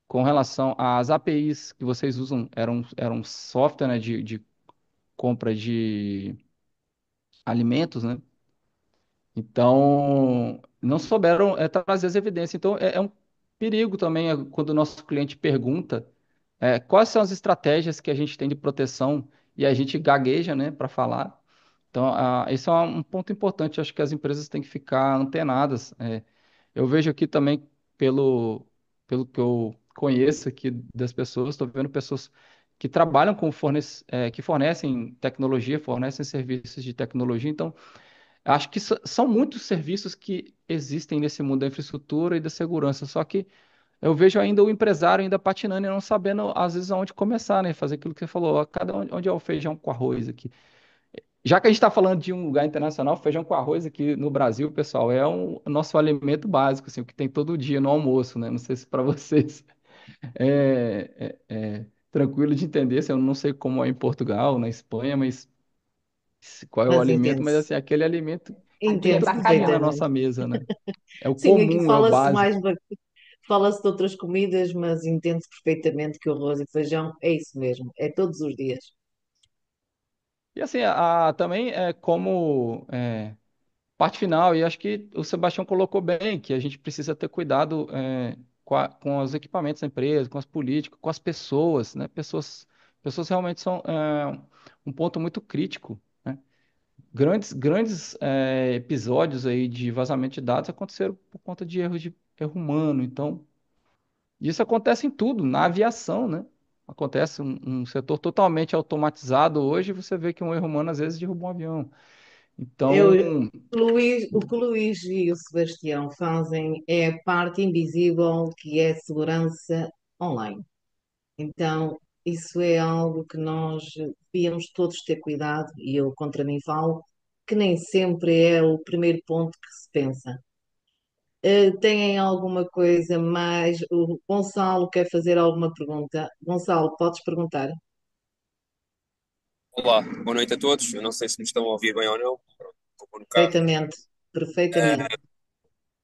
com relação às APIs que vocês usam? Era um software, né, de compra de alimentos, né? Então, não souberam trazer as evidências. Então, é um perigo também quando o nosso cliente pergunta quais são as estratégias que a gente tem de proteção e a gente gagueja, né, para falar. Então, esse é um ponto importante. Acho que as empresas têm que ficar antenadas. Eu vejo aqui também, pelo que eu conheço aqui das pessoas, estou vendo pessoas que trabalham que fornecem tecnologia, fornecem serviços de tecnologia. Então, acho que são muitos serviços que existem nesse mundo da infraestrutura e da segurança, só que eu vejo ainda o empresário ainda patinando e não sabendo, às vezes, aonde começar, né? Fazer aquilo que você falou, ó, onde é o feijão com arroz aqui. Já que a gente está falando de um lugar internacional, feijão com arroz aqui no Brasil, pessoal, é o nosso alimento básico, assim, o que tem todo dia no almoço, né? Não sei se para vocês é tranquilo de entender, assim, eu não sei como é em Portugal, na Espanha, mas qual é o Mas alimento, mas entende-se. assim, aquele alimento todo Aqui é Entende-se dia na bacalhau. perfeitamente. nossa mesa, né? É o Sim, aqui comum, é o fala-se básico. fala-se de outras comidas, mas entende-se perfeitamente que o arroz e feijão é isso mesmo, é todos os dias. E assim, também como parte final, e acho que o Sebastião colocou bem, que a gente precisa ter cuidado com os equipamentos da empresa, com as políticas, com as pessoas, né? Pessoas realmente são um ponto muito crítico, né? Grandes episódios aí de vazamento de dados aconteceram por conta de erro humano. Então, isso acontece em tudo, na aviação, né? Acontece um setor totalmente automatizado hoje, você vê que um erro humano às vezes derruba um avião. Eu, Então, o que o Luís e o Sebastião fazem é a parte invisível que é a segurança online. Então, isso é algo que nós devíamos todos ter cuidado, e eu contra mim falo, que nem sempre é o primeiro ponto que se pensa. Têm alguma coisa mais? O Gonçalo quer fazer alguma pergunta? Gonçalo, podes perguntar? Olá, boa noite a todos. Eu não sei se me estão a ouvir bem ou não. Estou no carro. Perfeitamente, perfeitamente.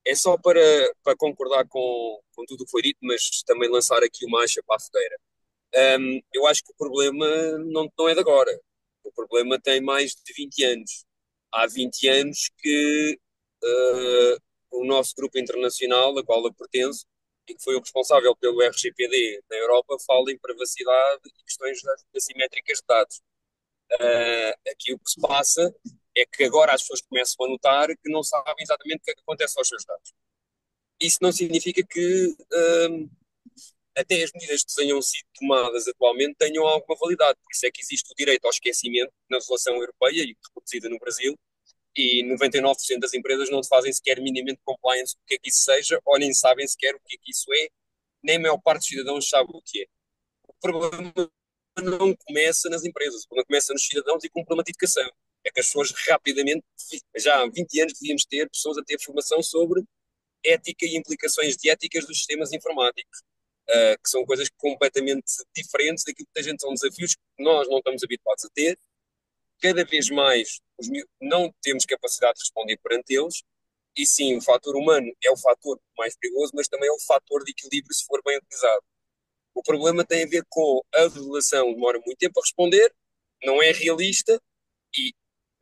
É só para concordar com tudo o que foi dito, mas também lançar aqui uma acha para a fogueira. Eu acho que o problema não é de agora. O problema tem mais de 20 anos. Há 20 anos que o nosso grupo internacional, a qual eu pertenço, e que foi o responsável pelo RGPD na Europa, fala em privacidade e questões das assimétricas de dados. Aqui o que se passa é que agora as pessoas começam a notar que não sabem exatamente o que é que acontece aos seus dados. Isso não significa que até as medidas que tenham sido tomadas atualmente tenham alguma validade. Por isso é que existe o direito ao esquecimento na legislação europeia e reproduzida no Brasil, e 99% das empresas não fazem sequer minimamente compliance com o que é que isso seja, ou nem sabem sequer o que é que isso é, nem a maior parte dos cidadãos sabe o que é. O problema não começa nas empresas, o problema começa nos cidadãos e com um problema de educação. É que as pessoas rapidamente, já há 20 anos devíamos ter pessoas a ter formação sobre ética e implicações de éticas dos sistemas informáticos, que são coisas completamente diferentes daquilo que a gente são desafios que nós não estamos habituados a ter. Cada vez mais não temos capacidade de responder perante eles, e sim, o fator humano é o fator mais perigoso, mas também é o fator de equilíbrio se for bem utilizado. O problema tem a ver com a legislação demora muito tempo a responder, não é realista e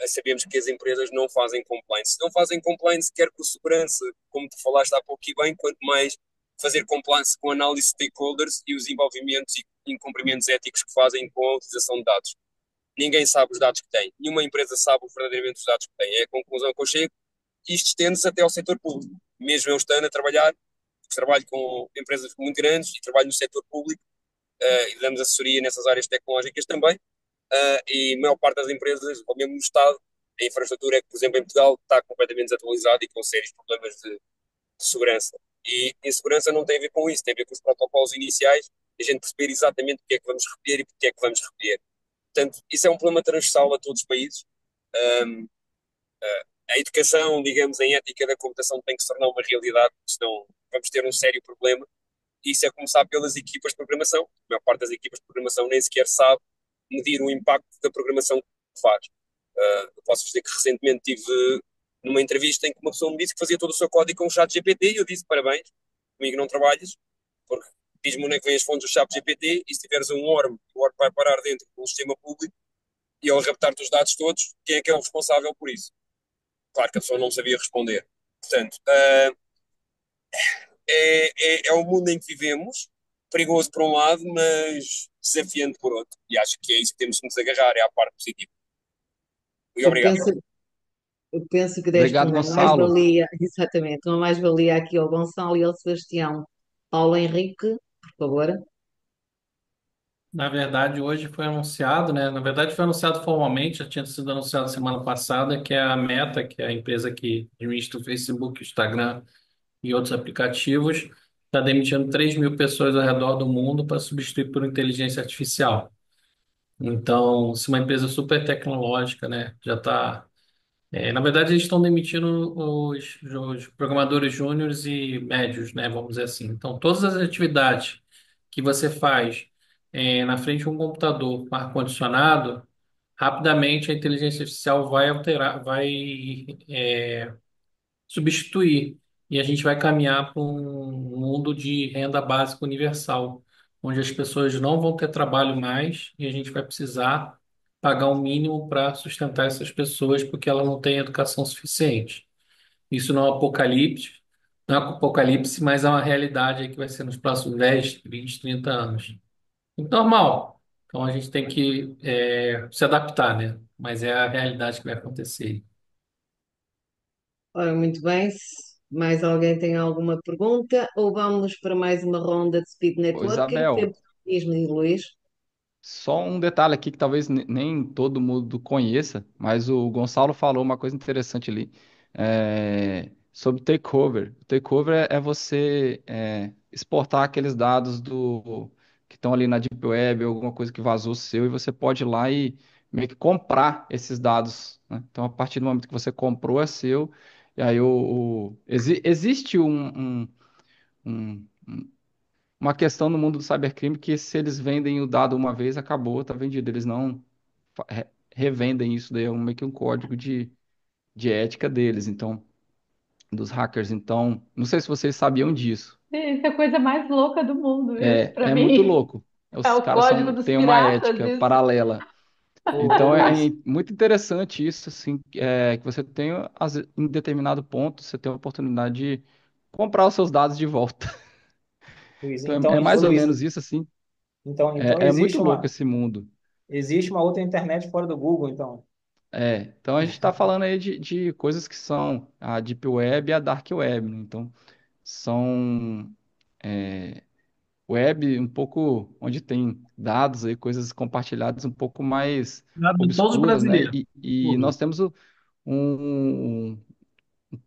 sabemos que as empresas não fazem compliance. Se não fazem compliance, quer com segurança, como tu falaste há pouco e bem, quanto mais fazer compliance com análise de stakeholders e os envolvimentos e incumprimentos éticos que fazem com a utilização de dados. Ninguém sabe os dados que tem. Nenhuma empresa sabe verdadeiramente os dados que tem. É a conclusão que eu chego. Isto estende-se até ao setor público. Mesmo eu estando a trabalhar, trabalho com empresas muito grandes e trabalho no setor público, e damos assessoria nessas áreas tecnológicas também, e a maior parte das empresas, ou mesmo no Estado, a infraestrutura, por exemplo, em Portugal, está completamente desatualizada e com sérios problemas de segurança. E insegurança não tem a ver com isso, tem a ver com os protocolos iniciais, a gente perceber exatamente o que é que vamos recolher e porque é que vamos recolher. Portanto, isso é um problema transversal a todos os países. Um, a educação, digamos, em ética da computação tem que se tornar uma realidade, senão vamos ter um sério problema. Isso é começar pelas equipas de programação. A maior parte das equipas de programação nem sequer sabe medir o impacto da programação que faz. Eu posso dizer que recentemente tive numa entrevista em que uma pessoa me disse que fazia todo o seu código com o chat GPT e eu disse parabéns, comigo não trabalhas, porque diz-me onde é que vem as fontes do chat GPT e se tiveres um worm, o worm vai parar dentro do sistema público e ao raptar-te os dados todos, quem é que é o responsável por isso? Claro que a pessoa não sabia responder. Portanto, é o mundo em que vivemos, perigoso por um lado, mas desafiante por outro. E acho que é isso que temos que nos agarrar, é a parte positiva. E Eu obrigado. penso, eu penso que deste Obrigado, uma Gonçalo. mais-valia, exatamente, uma mais-valia aqui ao Gonçalo e ao Sebastião. Paulo Henrique, por favor. Na verdade, hoje foi anunciado, né? Na verdade, foi anunciado formalmente, já tinha sido anunciado semana passada, que é a Meta, que é a empresa que administra o Facebook, o Instagram e outros aplicativos, está demitindo 3 mil pessoas ao redor do mundo para substituir por inteligência artificial. Então, se uma empresa super tecnológica, né, já está. Na verdade, eles estão demitindo os programadores júniores e médios, né, vamos dizer assim. Então, todas as atividades que você faz na frente de um computador com ar-condicionado, rapidamente a inteligência artificial vai alterar, vai substituir. E a gente vai caminhar para um mundo de renda básica universal, onde as pessoas não vão ter trabalho mais e a gente vai precisar pagar o mínimo para sustentar essas pessoas porque elas não têm educação suficiente. Isso não é um apocalipse, não é um apocalipse, mas é uma realidade aí que vai ser nos próximos 10, 20, 30 anos. Muito normal. Então a gente tem que se adaptar, né? Mas é a realidade que vai acontecer. Ora, muito bem. Se mais alguém tem alguma pergunta, ou vamos para mais uma ronda de speed Ô, networking? Isabel, Diz-me, Luís. só um detalhe aqui que talvez nem todo mundo conheça, mas o Gonçalo falou uma coisa interessante ali, sobre takeover. O takeover é você exportar aqueles dados que estão ali na Deep Web, alguma coisa que vazou seu, e você pode ir lá e meio que comprar esses dados, né? Então, a partir do momento que você comprou, é seu, e aí existe um- uma questão no mundo do cybercrime que se eles vendem o dado uma vez, acabou, tá vendido. Eles não revendem isso, daí é meio que um código de ética deles, então, dos hackers. Então, não sei se vocês sabiam disso. Isso é a coisa mais louca do mundo, isso, É, para é muito mim. louco. É Os o caras código dos têm uma piratas, ética isso. paralela. Ô, Então, é Luiz, muito interessante isso, assim, que você tem, em determinado ponto, você tem a oportunidade de comprar os seus dados de volta. Luiz, Então, então, é ô, mais ou Luiz, menos isso, assim. então É muito louco esse mundo. existe uma outra internet fora do Google, então. Então a gente está falando aí de coisas que são a Deep Web e a Dark Web, né? Então são web um pouco onde tem dados aí, coisas compartilhadas um pouco mais De todos os obscuras, né? brasileiros. E Tudo. nós temos um,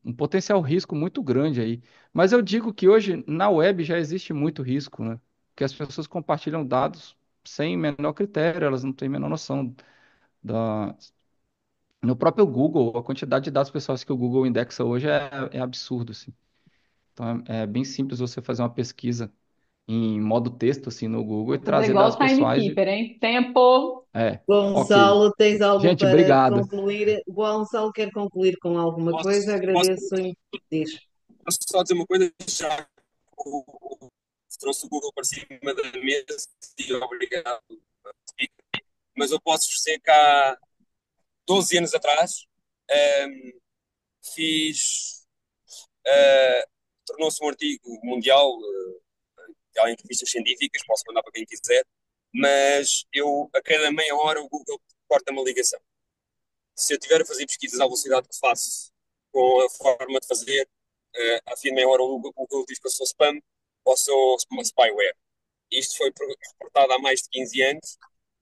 um potencial risco muito grande aí. Mas eu digo que hoje na web já existe muito risco, né? Porque as pessoas compartilham dados sem menor critério, elas não têm a menor noção da... No próprio Google, a quantidade de dados pessoais que o Google indexa hoje é absurdo, assim. Então é bem simples você fazer uma pesquisa em modo texto, assim, no Google e Vou fazer trazer igual dados o pessoais de... Timekeeper, hein? Tempo. É, ok. Gonçalo, tens algo Gente, para obrigado. concluir? Gonçalo quer concluir com alguma coisa? Posso Agradeço. Diz. só dizer uma coisa, já que trouxe o Google para cima da mesa e obrigado, mas eu posso dizer que há 12 anos atrás ehm, fiz, eh, tornou-se um artigo mundial, em revistas científicas, posso mandar para quem quiser, mas eu, a cada meia hora, o Google corta-me a ligação. Se eu estiver a fazer pesquisas à velocidade que faço, com a forma de fazer, a fim de meia hora o Google diz que eu sou spam ou sou uma spyware. Isto foi reportado há mais de 15 anos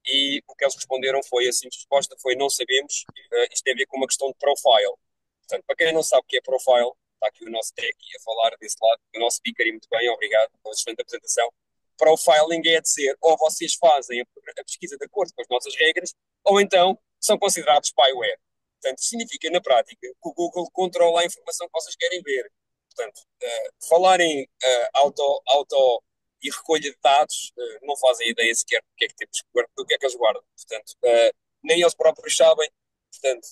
e o que eles responderam foi, a simples resposta foi não sabemos, isto tem a ver com uma questão de profile. Portanto, para quem não sabe o que é profile, está aqui o nosso tech a falar desse lado, o nosso speaker e muito bem, obrigado pela excelente apresentação. Profiling é dizer, ou vocês fazem a pesquisa de acordo com as nossas regras, ou então são considerados spyware. Portanto, significa na prática que o Google controla a informação que vocês querem ver. Portanto, falar em auto e recolha de dados, não fazem ideia sequer do que é que temos, do que é que eles guardam. Portanto, nem eles próprios sabem. Portanto,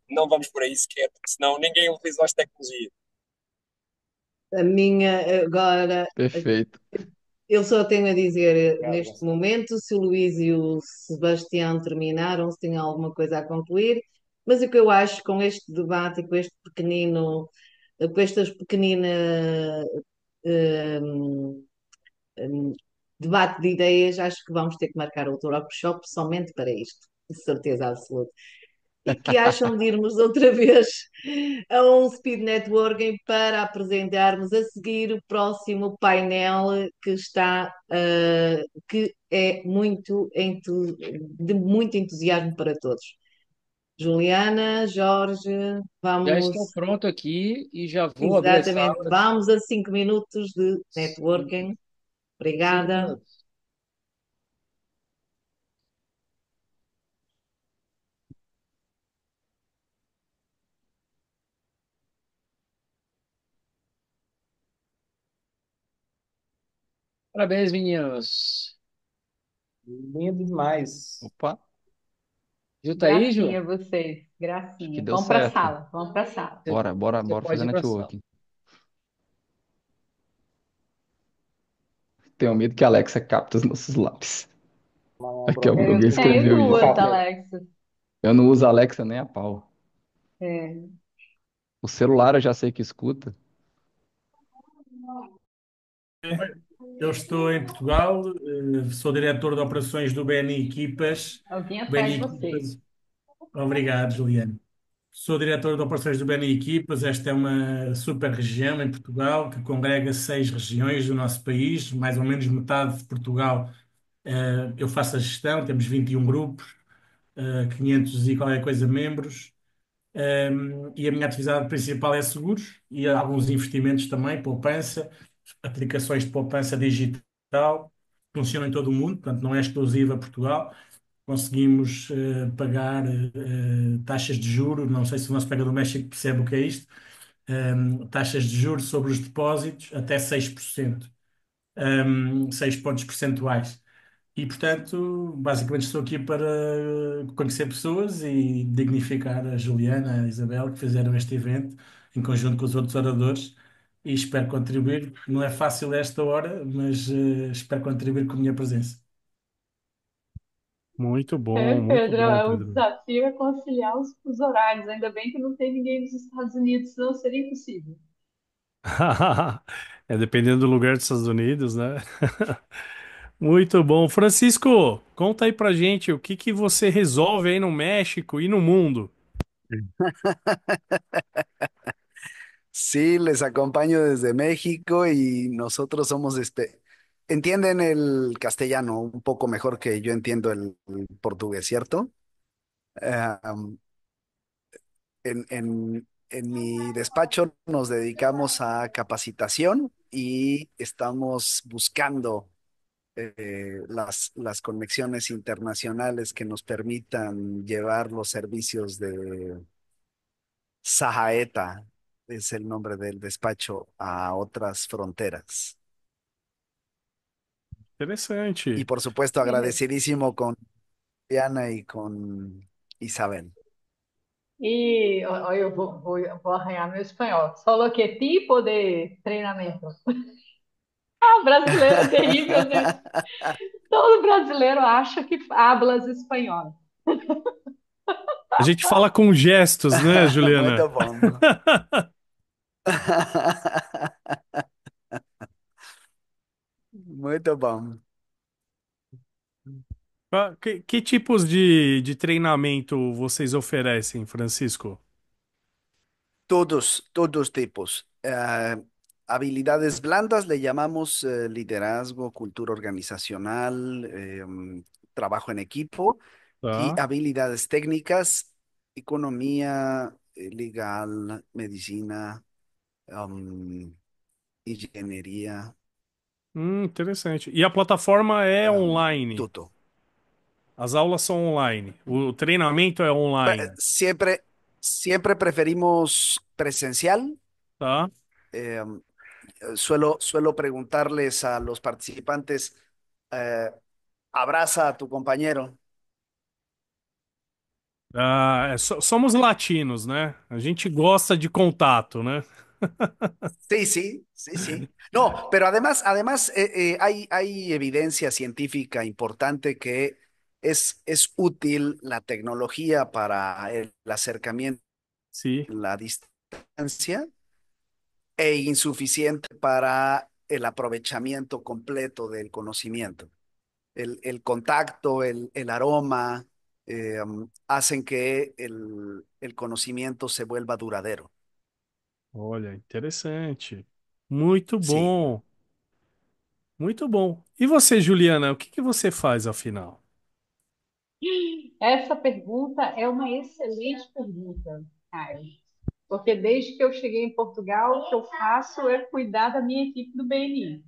não vamos por aí sequer, porque senão ninguém utiliza as tecnologias. A minha agora, Perfeito. eu só tenho a dizer Obrigado, neste Gonçalo. momento, se o Luís e o Sebastião terminaram, se têm alguma coisa a concluir, mas o que eu acho com este debate e com este pequenino, com estas pequeninas hum, hum, debate de ideias, acho que vamos ter que marcar outro workshop somente para isto, de certeza absoluta. E que acham de irmos outra vez a um speed networking para apresentarmos a seguir o próximo painel que está, que é de muito entusiasmo para todos. Juliana, Jorge, Já vamos, estou pronto aqui e já vou abrir as exatamente, salas. vamos a 5 minutos de Cinco, networking. cinco Obrigada. minutos. Parabéns, meninos. Lindo demais. Opa, Ju tá aí, Ju? Gracinha vocês, acho que gracinha. deu Vamos para a certo. sala, vamos para a sala. Você, você Bora pode fazer ir para a sala. networking. Tenho medo que a Alexa capte os nossos lápis. Não, Aqui Eu alguém provavelmente não. tenho escreveu Não isso. duas, capta. Alexa. Eu não uso a Alexa nem a pau. É. O celular eu já sei que escuta. Eu estou em Portugal, sou diretor de operações do BNI Equipas. Alguém atrás BNI de você. Equipas, obrigado, Juliano. Sou diretor de operações do BNI Equipas. Esta é uma super região em Portugal que congrega 6 regiões do nosso país, mais ou menos metade de Portugal. Eu faço a gestão, temos 21 grupos, 500 e qualquer coisa membros. E a minha atividade principal é seguros e alguns investimentos também, poupança, aplicações de poupança digital, funcionam em todo o mundo, portanto não é exclusiva a Portugal. Conseguimos pagar taxas de juros, não sei se o nosso colega do México percebe o que é isto, taxas de juros sobre os depósitos até 6%, 6 pontos percentuais. E, portanto, basicamente estou aqui para conhecer pessoas e dignificar a Juliana, a Isabel, que fizeram este evento em conjunto com os outros oradores e espero contribuir. Não é fácil a esta hora, mas espero contribuir com a minha presença. É, Muito Pedro, bom, o Pedro. desafio é conciliar os horários. Ainda bem que não tem ninguém nos Estados Unidos, senão seria impossível. É dependendo do lugar dos Estados Unidos, né? Muito bom. Francisco, conta aí pra gente o que que você resolve aí no México e no mundo. Sí, les acompaño desde México y nosotros somos entienden el castellano un poco mejor que yo entiendo el portugués, ¿cierto? Um, en mi despacho nos dedicamos a capacitación y estamos buscando las conexiones internacionales que nos permitan llevar los servicios de Sahaeta, es el nombre del despacho, a otras fronteras. Y Interessante. por supuesto, E, agradecidísimo con Diana y con Isabel. eu vou arranhar meu espanhol. Solo que tipo de treinamento? Ah, brasileiro é terrível, gente. Todo brasileiro acha que hablas espanhol. A gente fala com gestos, né, Juliana? Muito bom. Muito bom. Que tipos de treinamento vocês oferecem, Francisco? Todos tipos. Habilidades blandas le llamamos liderazgo, cultura organizacional, trabajo en equipo y Tá. habilidades técnicas, economía, legal, medicina, um, ingeniería, Interessante. E a plataforma é online? todo. As aulas são online. O treinamento é online, Siempre, siempre preferimos presencial. tá? eh, suelo preguntarles a los participantes, eh, abraza a tu compañero. Ah, somos latinos, né? A gente gosta de contato, né? Sí, sí, sí, sí. No, pero además hay evidencia científica importante que es útil la tecnología para el acercamiento Sim. a la distancia e insuficiente para el aprovechamiento completo del conocimiento. El contacto, el aroma, hacen que el conocimiento se vuelva duradero. Olha, interessante. Muito Sí. bom. Muito bom. E você, Juliana, o que que você faz afinal? Essa pergunta é uma excelente pergunta, Caio. Porque desde que eu cheguei em Portugal, o que eu faço é cuidar da minha equipe do BNI.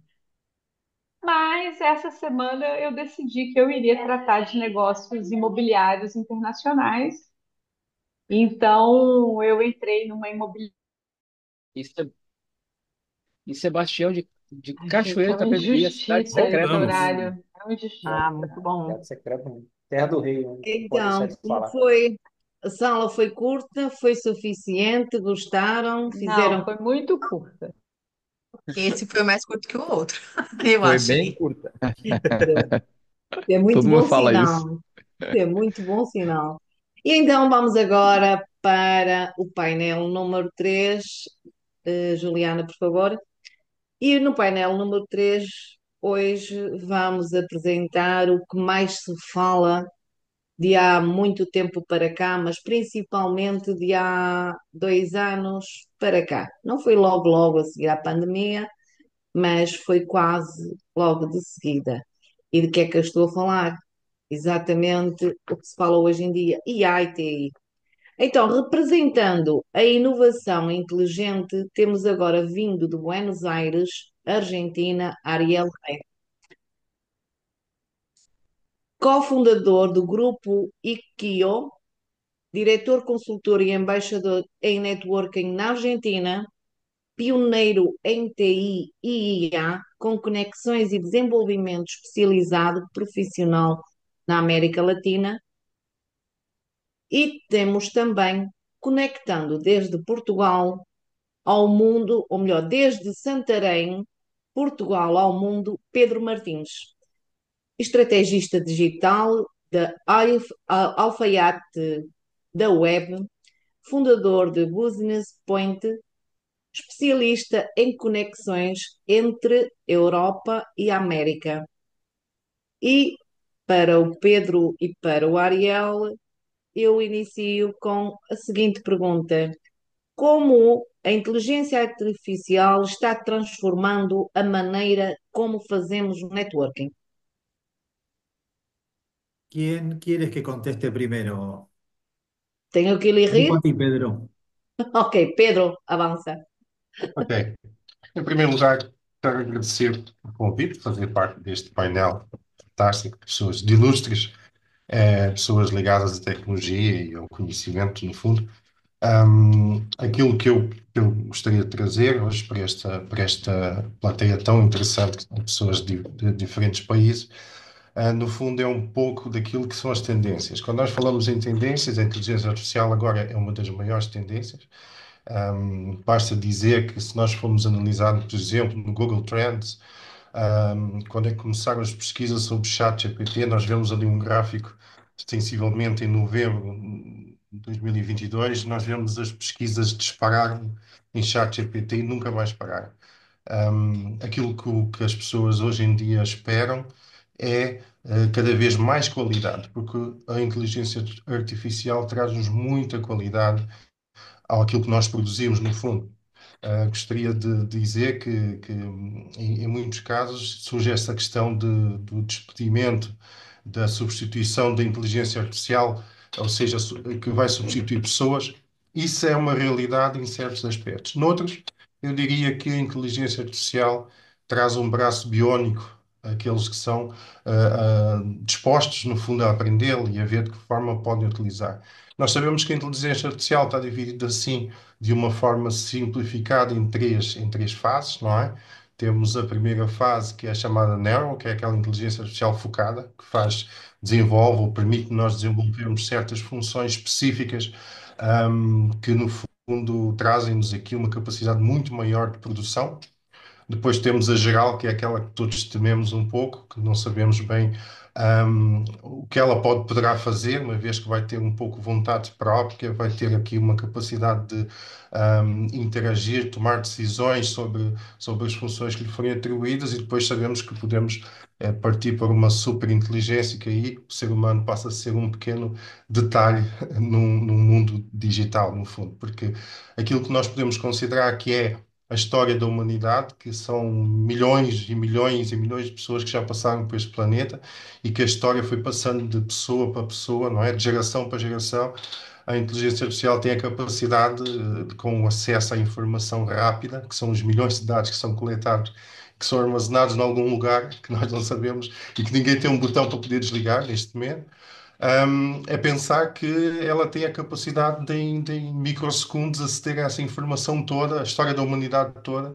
Mas essa semana eu decidi que eu iria tratar de negócios imobiliários internacionais. Então eu entrei numa imobiliária. E, e Sebastião de Gente, é Cachoeiro, uma Tapeboí, a cidade injustiça esse secreta do Voltamos. mundo. horário. É uma injustiça. É, Ah, muito bom. Teatro Secreto, Terra do Rei, não pode deixar Então, de como falar. foi? A sala foi curta, foi suficiente, gostaram, Não, fizeram. foi muito curta. Esse foi mais curto que o outro, eu Foi bem achei. curta. É muito Todo mundo bom fala isso. sinal. É muito bom sinal. E então vamos agora para o painel número 3. Juliana, por favor. E no painel número 3, hoje vamos apresentar o que mais se fala de há muito tempo para cá, mas principalmente de há 2 anos para cá. Não foi logo, logo a seguir à pandemia, mas foi quase logo de seguida. E de que é que eu estou a falar? Exatamente o que se fala hoje em dia, e a ITI. Então, representando a inovação inteligente, temos agora vindo de Buenos Aires, Argentina, Ariel Rey, cofundador do grupo Ikio, diretor consultor e embaixador em networking na Argentina, pioneiro em TI e IA, com conexões e desenvolvimento especializado profissional na América Latina. E temos também, conectando desde Portugal ao mundo, ou melhor, desde Santarém, Portugal ao mundo, Pedro Martins, estrategista digital da Alfaiate da Web, fundador de Business Point, especialista em conexões entre Europa e América. E para o Pedro e para o Ariel, eu inicio com a seguinte pergunta: como a inteligência artificial está transformando a maneira como fazemos networking? ¿Quién quieres que conteste primero? Tenho que Voy elegir? con ti, Pedro. Ok, Pedro, avança. Ok. Em primeiro lugar, quero agradecer o convite, fazer parte deste painel fantástico, de pessoas de ilustres, pessoas ligadas à tecnologia e ao conhecimento, no fundo. Aquilo que eu gostaria de trazer hoje para esta plateia tão interessante, de pessoas de diferentes países, no fundo é um pouco daquilo que são as tendências. Quando nós falamos em tendências, a inteligência artificial agora é uma das maiores tendências. Basta dizer que se nós formos analisar, por exemplo, no Google Trends, quando é que começaram as pesquisas sobre ChatGPT, nós vemos ali um gráfico, sensivelmente em novembro de 2022, nós vemos as pesquisas dispararem em ChatGPT e nunca mais parar. Aquilo que as pessoas hoje em dia esperam é cada vez mais qualidade, porque a inteligência artificial traz-nos muita qualidade àquilo que nós produzimos, no fundo. Gostaria de dizer que em muitos casos surge essa questão do despedimento, da substituição da inteligência artificial, ou seja, que vai substituir pessoas. Isso é uma realidade em certos aspectos. Noutros, eu diria que a inteligência artificial traz um braço biónico àqueles que são dispostos, no fundo, a aprendê-lo e a ver de que forma podem utilizar. Nós sabemos que a inteligência artificial está dividida assim de uma forma simplificada em três fases, não é? Temos a primeira fase, que é a chamada Narrow, que é aquela inteligência artificial focada, que desenvolve ou permite nós desenvolvermos certas funções específicas, que no fundo trazem-nos aqui uma capacidade muito maior de produção. Depois temos a geral, que é aquela que todos tememos um pouco, que não sabemos bem o que ela poderá fazer, uma vez que vai ter um pouco vontade própria, vai ter aqui uma capacidade de interagir, tomar decisões sobre as funções que lhe forem atribuídas, e depois sabemos que podemos partir para uma superinteligência, que aí o ser humano passa a ser um pequeno detalhe num mundo digital, no fundo, porque aquilo que nós podemos considerar que é a história da humanidade, que são milhões e milhões e milhões de pessoas que já passaram por este planeta e que a história foi passando de pessoa para pessoa, não é? De geração para geração. A inteligência artificial tem a capacidade, com acesso à informação rápida, que são os milhões de dados que são coletados, que são armazenados em algum lugar que nós não sabemos e que ninguém tem um botão para poder desligar neste momento. É pensar que ela tem a capacidade de em microsegundos aceder a essa informação toda, a história da humanidade toda,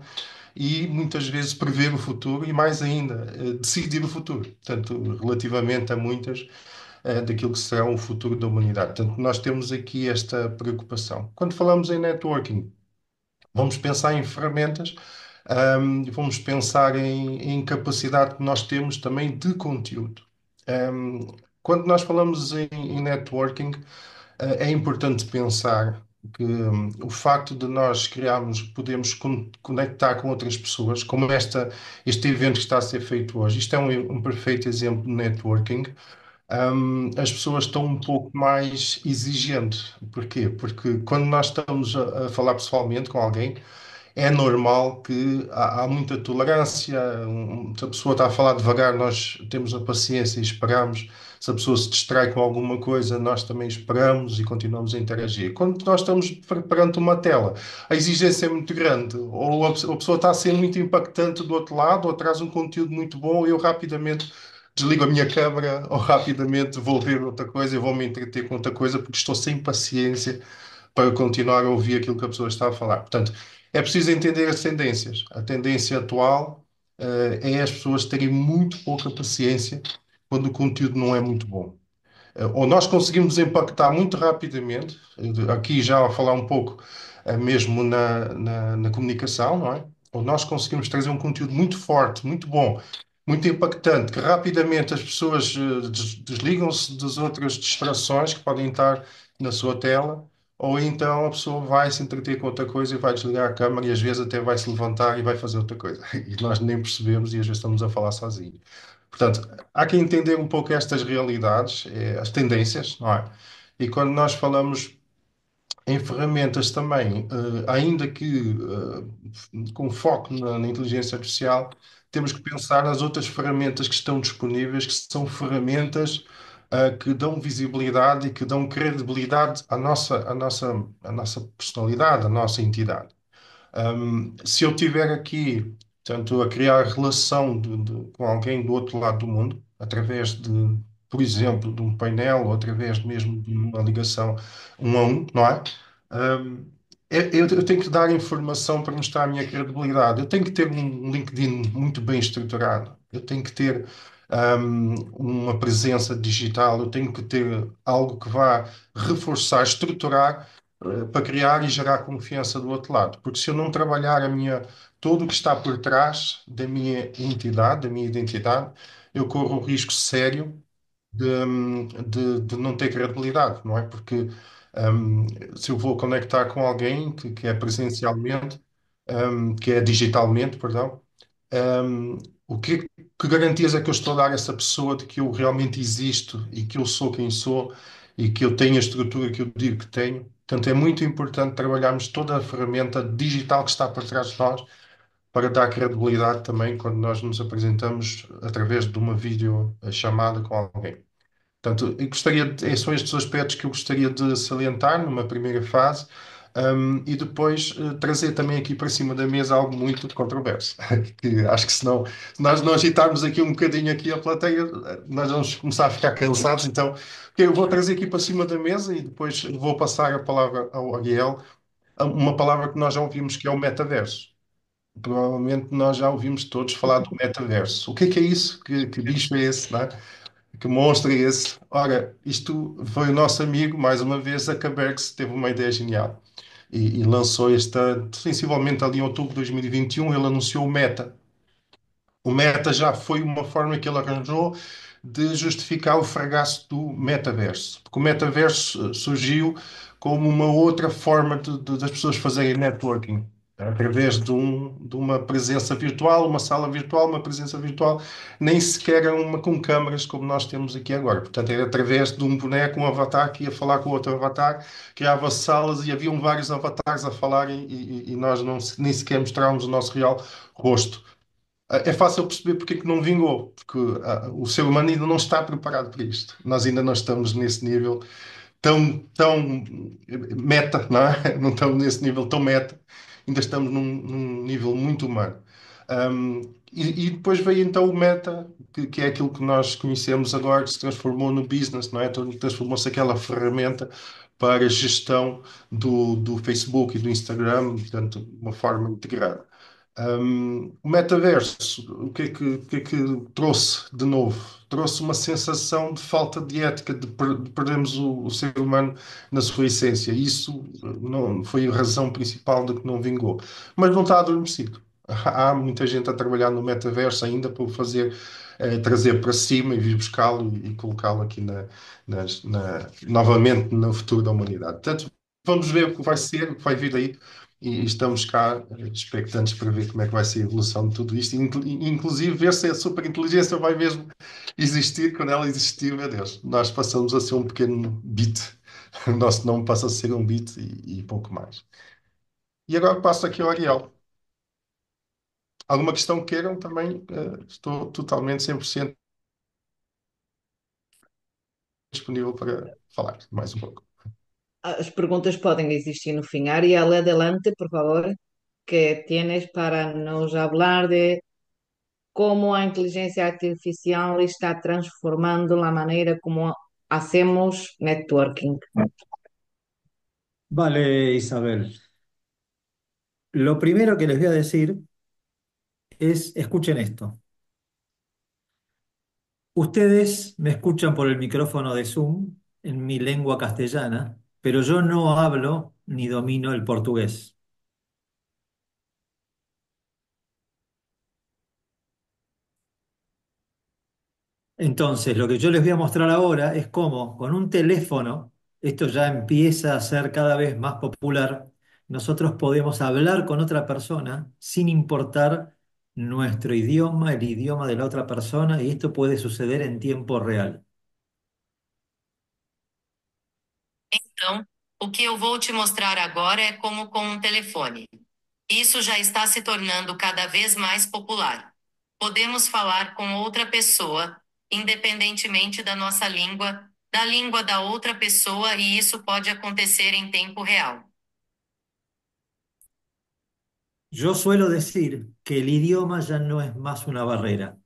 e muitas vezes prever o futuro e, mais ainda, decidir o futuro. Portanto, relativamente a muitas daquilo que será o futuro da humanidade. Portanto, nós temos aqui esta preocupação. Quando falamos em networking, vamos pensar em ferramentas, vamos pensar em capacidade que nós temos também de conteúdo. Um, Quando nós falamos em networking, é importante pensar que o facto de nós podemos conectar com outras pessoas, como este evento que está a ser feito hoje, isto é um perfeito exemplo de networking. As pessoas estão um pouco mais exigentes. Porquê? Porque quando nós estamos a falar pessoalmente com alguém, é normal que há muita tolerância. Se a pessoa está a falar devagar, nós temos a paciência e esperamos. Se a pessoa se distrai com alguma coisa, nós também esperamos e continuamos a interagir. Quando nós estamos perante uma tela, a exigência é muito grande. Ou a pessoa está a ser muito impactante do outro lado, ou traz um conteúdo muito bom, eu rapidamente desligo a minha câmara, ou rapidamente vou ver outra coisa, e vou me entreter com outra coisa, porque estou sem paciência para continuar a ouvir aquilo que a pessoa está a falar. Portanto, é preciso entender as tendências. A tendência atual, é as pessoas terem muito pouca paciência quando o conteúdo não é muito bom. Ou nós conseguimos impactar muito rapidamente, aqui já a falar um pouco mesmo na comunicação, não é? Ou nós conseguimos trazer um conteúdo muito forte, muito bom, muito impactante, que rapidamente as pessoas desligam-se das outras distrações que podem estar na sua tela, ou então a pessoa vai se entreter com outra coisa e vai desligar a câmera e às vezes até vai se levantar e vai fazer outra coisa. E nós nem percebemos e às vezes estamos a falar sozinhos. Portanto, há que entender um pouco estas realidades, as tendências, não é? E quando nós falamos em ferramentas também, ainda que com foco na inteligência artificial, temos que pensar nas outras ferramentas que estão disponíveis, que são ferramentas que dão visibilidade e que dão credibilidade à nossa personalidade, à nossa entidade. Se eu tiver aqui Portanto, a criar relação com alguém do outro lado do mundo, através de, por exemplo, de um painel ou através mesmo de uma ligação um a um, não é? Hum, eu tenho que dar informação para mostrar a minha credibilidade. Eu tenho que ter um LinkedIn muito bem estruturado. Eu tenho que ter uma presença digital. Eu tenho que ter algo que vá reforçar, estruturar, para criar e gerar confiança do outro lado. Porque se eu não trabalhar tudo o que está por trás da minha entidade, da minha identidade, eu corro o risco sério de não ter credibilidade, não é? Porque hum, se eu vou conectar com alguém que é presencialmente, que é digitalmente, perdão, hum, que garantias é que eu estou a dar a essa pessoa de que eu realmente existo e que eu sou quem sou e que eu tenho a estrutura que eu digo que tenho? Portanto, é muito importante trabalharmos toda a ferramenta digital que está por trás de nós para dar credibilidade também quando nós nos apresentamos através de uma videochamada com alguém. Portanto, são estes aspectos que eu gostaria de salientar numa primeira fase, e depois trazer também aqui para cima da mesa algo muito controverso, que acho que se nós não agitarmos aqui um bocadinho aqui a plateia, nós vamos começar a ficar cansados, então eu vou trazer aqui para cima da mesa e depois vou passar a palavra ao Ariel, uma palavra que nós já ouvimos que é o metaverso. Provavelmente nós já ouvimos todos falar do metaverso. O que é isso? Que bicho é esse, não é? Que monstro é esse? Ora, isto foi o nosso amigo, mais uma vez, Zuckerberg, que teve uma ideia genial. E lançou sensivelmente ali em outubro de 2021, ele anunciou o Meta. O Meta já foi uma forma que ele arranjou de justificar o fracasso do metaverso. Porque o metaverso surgiu como uma outra forma das pessoas fazerem networking. Através de uma presença virtual, uma sala virtual, uma presença virtual, nem sequer é uma com câmaras como nós temos aqui agora. Portanto, era através de um boneco, um avatar que ia falar com outro avatar, criava salas e haviam vários avatares a falarem e nós nem sequer mostrávamos o nosso real rosto. É fácil perceber porque é que não vingou, porque o ser humano ainda não está preparado para isto. Nós ainda não estamos nesse nível tão meta, não é? Não estamos nesse nível tão meta, ainda estamos num nível muito humano. Um, e depois veio então o meta, que é aquilo que nós conhecemos agora, que se transformou no business, não é? Então, transformou-se aquela ferramenta para a gestão do Facebook e do Instagram, portanto, de uma forma integrada. O metaverso, o que é que trouxe de novo? Trouxe uma sensação de falta de ética, de perdermos o ser humano na sua essência. Isso não foi a razão principal de que não vingou. Mas não está adormecido. Há muita gente a trabalhar no metaverso ainda para o fazer, trazer para cima e vir buscá-lo e colocá-lo aqui novamente no futuro da humanidade. Portanto, vamos ver o que vai ser, o que vai vir daí e estamos cá expectantes para ver como é que vai ser a evolução de tudo isto, inclusive ver se a superinteligência vai mesmo existir. Quando ela existiu, meu Deus, nós passamos a ser um pequeno bit, o nosso nome passa a ser um bit e pouco mais. E agora passo aqui ao Ariel. Alguma questão que queiram também, estou totalmente 100% disponível para falar mais um pouco. As preguntas podem existir no fin. Ariel, adelante, por favor, que tienes para nos hablar de cómo a inteligencia artificial está transformando la manera como hacemos networking. Vale, Isabel. Lo primero que les voy a decir es, escuchen esto. Ustedes me escuchan por el micrófono de Zoom en mi lengua castellana, pero yo no hablo ni domino el portugués. Entonces, lo que yo les voy a mostrar ahora es cómo con un teléfono, esto ya empieza a ser cada vez más popular, nosotros podemos hablar con otra persona sin importar nuestro idioma, el idioma de la otra persona, y esto puede suceder en tiempo real. Então, o que eu vou te mostrar agora é como com um telefone. Isso já está se tornando cada vez mais popular. Podemos falar com outra pessoa, independentemente da nossa língua, da língua da outra pessoa, e isso pode acontecer em tempo real. Yo suelo decir que el idioma ya no es más una barrera.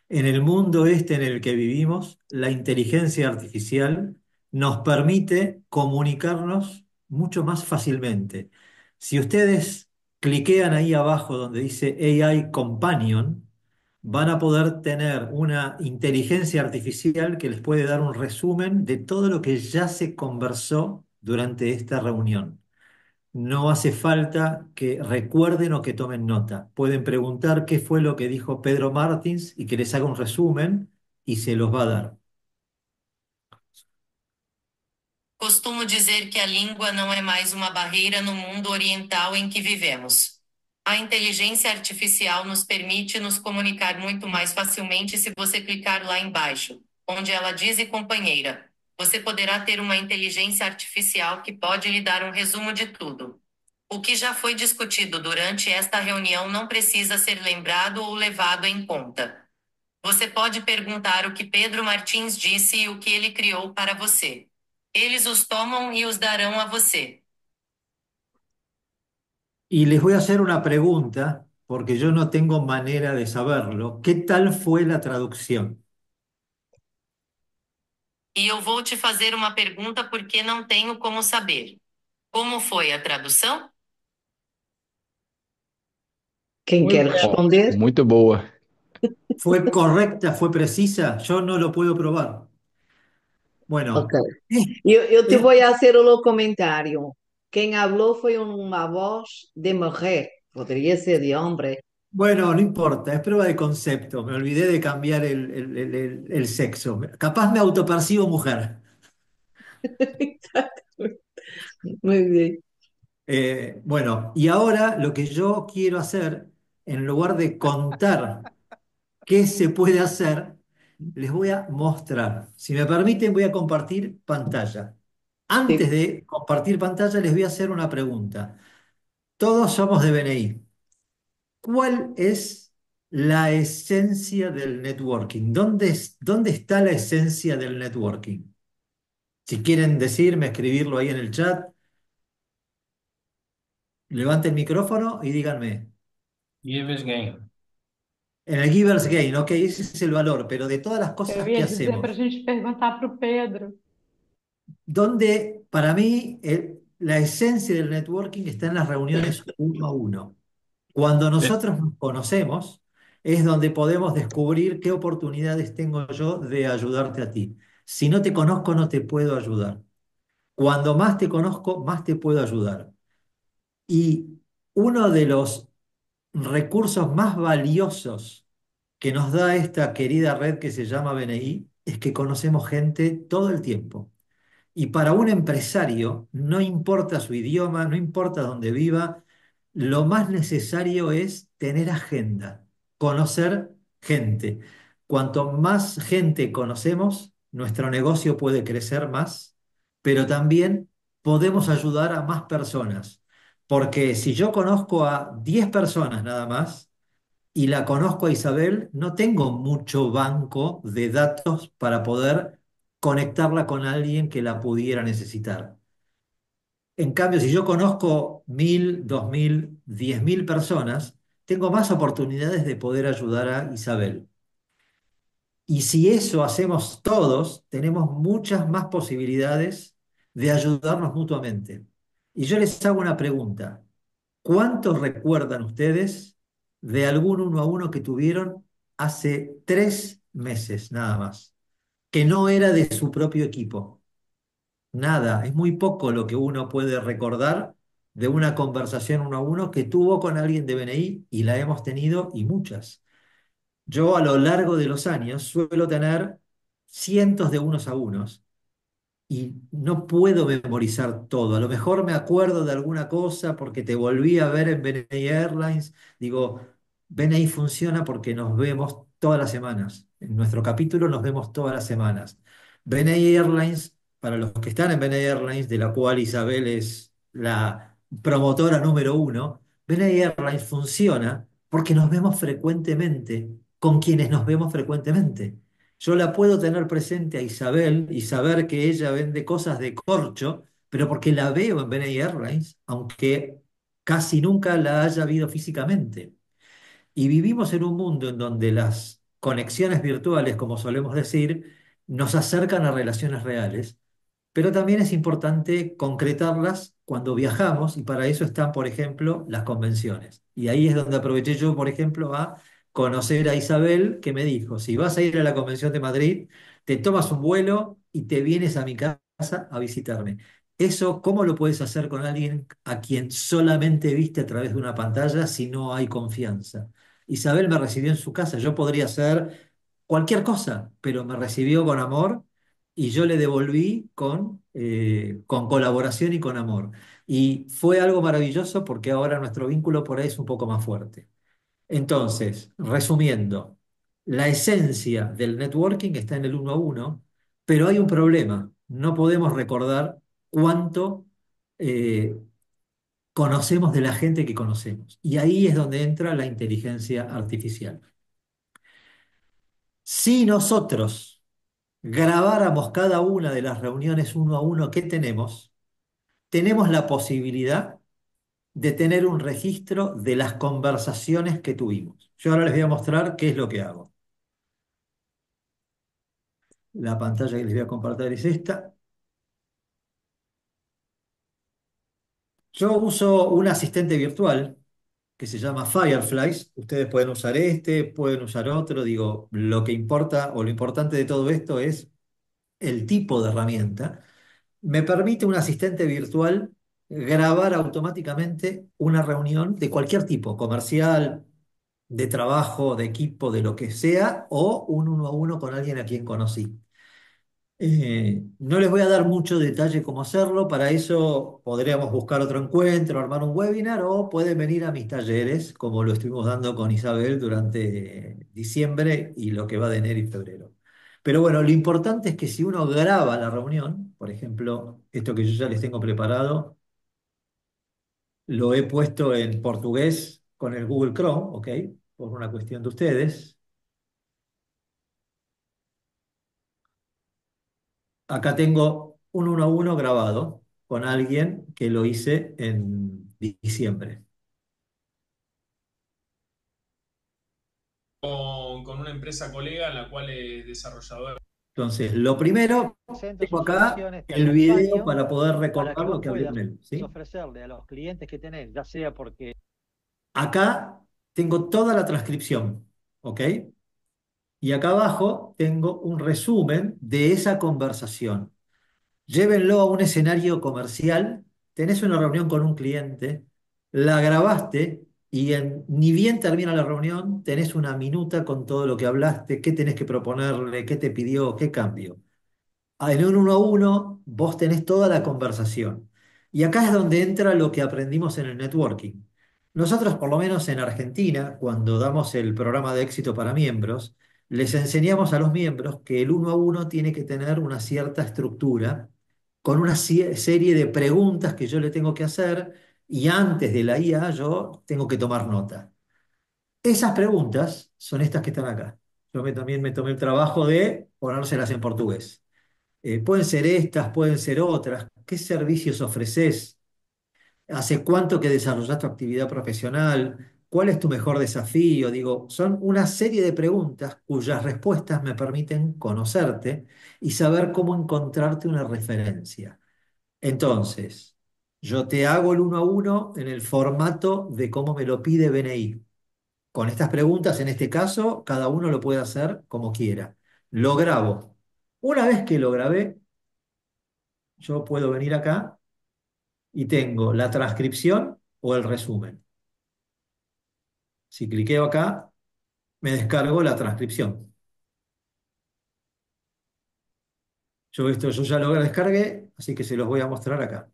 En el mundo este en el que vivimos, la inteligencia artificial nos permite comunicarnos mucho más fácilmente. Si ustedes cliquean ahí abajo donde dice AI Companion, van a poder tener una inteligencia artificial que les puede dar un resumen de todo lo que ya se conversó durante esta reunión. No hace falta que recuerden o que tomen nota. Pueden preguntar qué fue lo que dijo Pedro Martins y que les haga un resumen y se los va a dar. Costumo dizer que a língua não é mais uma barreira no mundo oriental em que vivemos. A inteligência artificial nos permite nos comunicar muito mais facilmente se você clicar lá embaixo, onde ela diz e companheira. Você poderá ter uma inteligência artificial que pode lhe dar um resumo de tudo. O que já foi discutido durante esta reunião não precisa ser lembrado ou levado em conta. Você pode perguntar o que Pedro Martins disse e o que ele criou para você. Eles os tomam e os darão a você. Y les voy a hacer una pregunta, porque yo no tengo manera de saberlo. ¿Qué tal fue la traducción? E eu vou te fazer uma pergunta porque não tenho como saber. Como foi a tradução? Quem Muy quer buena. responder? Muito boa. ¿Fue correcta? ¿Fue precisa? Yo no lo puedo probar. Ok. Bueno, Eu te eh, vou a hacer o comentário. Quem habló foi uma voz de mulher, poderia ser de homem. bueno, no importa, es prueba de concepto. Me olvidé de cambiar el sexo. Capaz me autopercibo mujer. Muy bien. Bueno, y ahora lo que yo quiero hacer, en lugar de contar qué se puede hacer, les voy a mostrar. Si me permiten, voy a compartir pantalla. Sí. Antes de compartir pantalla, les voy a hacer una pregunta. Todos somos de BNI. ¿Cuál es la esencia del networking? ¿Dónde está la esencia del networking? Si quieren decirme, escribirlo ahí en el chat, levanten el micrófono y díganme. Givers Game. En el Givers Gain, ok, ese es el valor, pero de todas las Eu cosas que ia dizer para a hacemos, gente perguntar para o Pedro. donde para mí la esencia del networking está en las reuniones uno a uno. Cuando nosotros nos conocemos, es donde podemos descubrir qué oportunidades tengo yo de ayudarte a ti. Si no te conozco, no te puedo ayudar. Cuando más te conozco, más te puedo ayudar. Y uno de los recursos más valiosos que nos da esta querida red que se llama BNI es que conocemos gente todo el tiempo. Y para un empresario, no importa su idioma, no importa dónde viva, lo más necesario es tener agenda, conocer gente. Cuanto más gente conocemos, nuestro negocio puede crecer más, pero también podemos ayudar a más personas. Porque si yo conozco a 10 personas nada más, y la conozco a Isabel, no tengo mucho banco de datos para poder conectarla con alguien que la pudiera necesitar. En cambio, si yo conozco 1000, 2000, 10.000 personas, tengo más oportunidades de poder ayudar a Isabel. Y si eso hacemos todos, tenemos muchas más posibilidades de ayudarnos mutuamente. Y yo les hago una pregunta. ¿Cuántos recuerdan ustedes de algún uno a uno que tuvieron hace 3 meses nada más? Que no era de su propio equipo. Nada, es muy poco lo que uno puede recordar de una conversación uno a uno que tuvo con alguien de BNI y la hemos tenido y muchas. Yo a lo largo de los años suelo tener cientos de unos a unos y no puedo memorizar todo. A lo mejor me acuerdo de alguna cosa porque te volví a ver en BNI Airlines. Digo, BNI funciona porque nos vemos todas las semanas. En nuestro capítulo nos vemos todas las semanas. BNI Airlines, para los que están en BNI Airlines, de la cual Isabel es la promotora número uno, BNI Airlines funciona porque nos vemos frecuentemente con quienes nos vemos frecuentemente. Yo la puedo tener presente a Isabel y saber que ella vende cosas de corcho, pero porque la veo en BNI Airlines, aunque casi nunca la haya habido físicamente. Y vivimos en un mundo en donde las conexiones virtuales, como solemos decir, nos acercan a relaciones reales, pero también es importante concretarlas cuando viajamos y para eso están, por ejemplo, las convenciones. Y ahí es donde aproveché yo, por ejemplo, a conocer a Isabel, que me dijo, si vas a ir a la Convención de Madrid, te tomas un vuelo y te vienes a mi casa a visitarme. Eso, ¿cómo lo puedes hacer con alguien a quien solamente viste a través de una pantalla si no hay confianza? Isabel me recibió en su casa, yo podría hacer cualquier cosa, pero me recibió con amor y yo le devolví con colaboración y con amor. Y fue algo maravilloso porque ahora nuestro vínculo por ahí es un poco más fuerte. Entonces, resumiendo, la esencia del networking está en el uno a uno, pero hay un problema. No podemos recordar cuánto eh, conocemos de la gente que conocemos. Y ahí es donde entra la inteligencia artificial. Si nosotros grabáramos cada una de las reuniones uno a uno que tenemos la posibilidad de tener un registro de las conversaciones que tuvimos. Yo ahora les voy a mostrar qué es lo que hago. La pantalla que les voy a compartir es esta. Yo uso un asistente virtual que se llama Fireflies. Ustedes pueden usar este, pueden usar otro. Digo, lo que importa o lo importante de todo esto es el tipo de herramienta. Me permite un asistente virtual grabar automáticamente una reunión de cualquier tipo, comercial, de trabajo, de equipo, de lo que sea, o un uno a uno con alguien a quien conocí. No les voy a dar mucho detalle cómo hacerlo, para eso podríamos buscar otro encuentro, armar un webinar o pueden venir a mis talleres, como lo estuvimos dando con Isabel durante diciembre y lo que va de enero y febrero. Pero bueno, lo importante es que si uno graba la reunión, por ejemplo, esto que yo ya les tengo preparado, lo he puesto en portugués con el Google Chrome, ¿ok? Por una cuestión de ustedes. Acá tengo un uno a uno grabado con alguien que lo hice en diciembre. Con una empresa colega en la cual es desarrollador. Entonces, lo primero, Centro tengo sus acá soluciones, te el video acompaño para poder para recordar que lo vos que hablé con puedas él, ¿sí? ofrecerle a los clientes que tenés, ya sea porque Acá tengo toda la transcripción, ¿ok? Y acá abajo tengo un resumen de esa conversación. Llévenlo a un escenario comercial, tenés una reunión con un cliente, la grabaste y ni bien termina la reunión, tenés una minuta con todo lo que hablaste, qué tenés que proponerle, qué te pidió, qué cambio. En un uno a uno vos tenés toda la conversación. Y acá es donde entra lo que aprendimos en el networking. Nosotros, por lo menos en Argentina, cuando damos el programa de éxito para miembros, les enseñamos a los miembros que el uno a uno tiene que tener una cierta estructura, con una serie de preguntas que yo le tengo que hacer y antes de la IA yo tengo que tomar nota. Esas preguntas son estas que están acá. También me tomé el trabajo de ponérselas en portugués. Pueden ser estas, pueden ser otras. ¿Qué servicios ofreces? ¿Hace cuánto que desarrollas tu actividad profesional? ¿Cuál es tu mejor desafío? Digo, son una serie de preguntas cuyas respuestas me permiten conocerte y saber cómo encontrarte una referencia. Entonces, yo te hago el uno a uno en el formato de cómo me lo pide BNI. Con estas preguntas, en este caso, cada uno lo puede hacer como quiera. Lo grabo. Una vez que lo grabé, yo puedo venir acá y tengo la transcripción o el resumen. Si cliqueo acá, me descargo la transcripción. Yo ya lo descargué, así que se los voy a mostrar acá.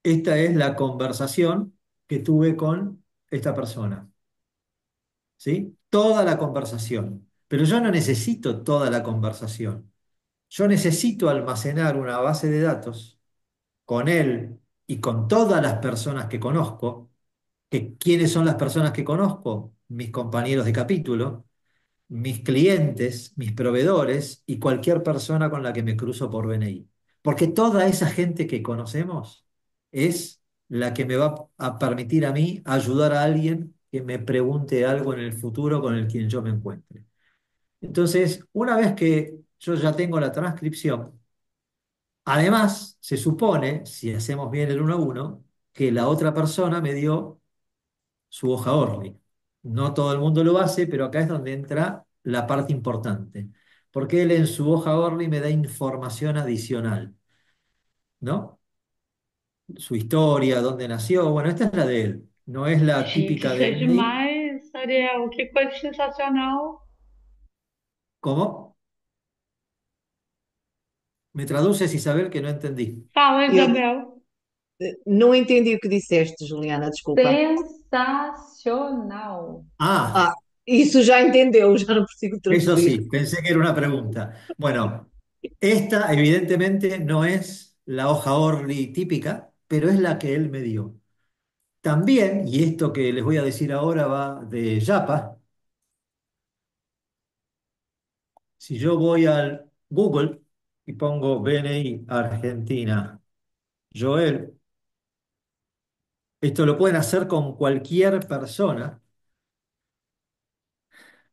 Esta es la conversación que tuve con esta persona, ¿sí? Toda la conversación. Pero yo no necesito toda la conversación. Yo necesito almacenar una base de datos con él y con todas las personas que conozco. ¿Quiénes son las personas que conozco? Mis compañeros de capítulo, mis clientes, mis proveedores y cualquier persona con la que me cruzo por BNI. Porque toda esa gente que conocemos es la que me va a permitir a mí ayudar a alguien que me pregunte algo en el futuro con el quien yo me encuentre. Entonces, una vez que yo ya tengo la transcripción, además se supone, si hacemos bien el uno a uno, que la otra persona me dio su hoja Orly. No todo el mundo lo hace, pero acá es donde entra la parte importante, porque él en su hoja Orly me da información adicional, ¿no? Su historia, dónde nació, bueno, esta es la de él, no es la Gente, típica isso é del mail. demais, Ariel. Que coisa sensacional. ¿Cómo? ¿Me traduces, Isabel, que no entendí? Fala, Eu Isabel. não entendi o que disseste, Juliana, desculpa. Sensacional. Ah, Ah, isso já entendeu, já não preciso eso traduzir. sí, pensé que era una pregunta. Bueno, esta evidentemente no es la hoja Orly típica, pero es la que él me dio. También, y esto que les voy a decir ahora va de Yapa, si yo voy al Google y pongo BNI Argentina, Joel, esto lo pueden hacer con cualquier persona,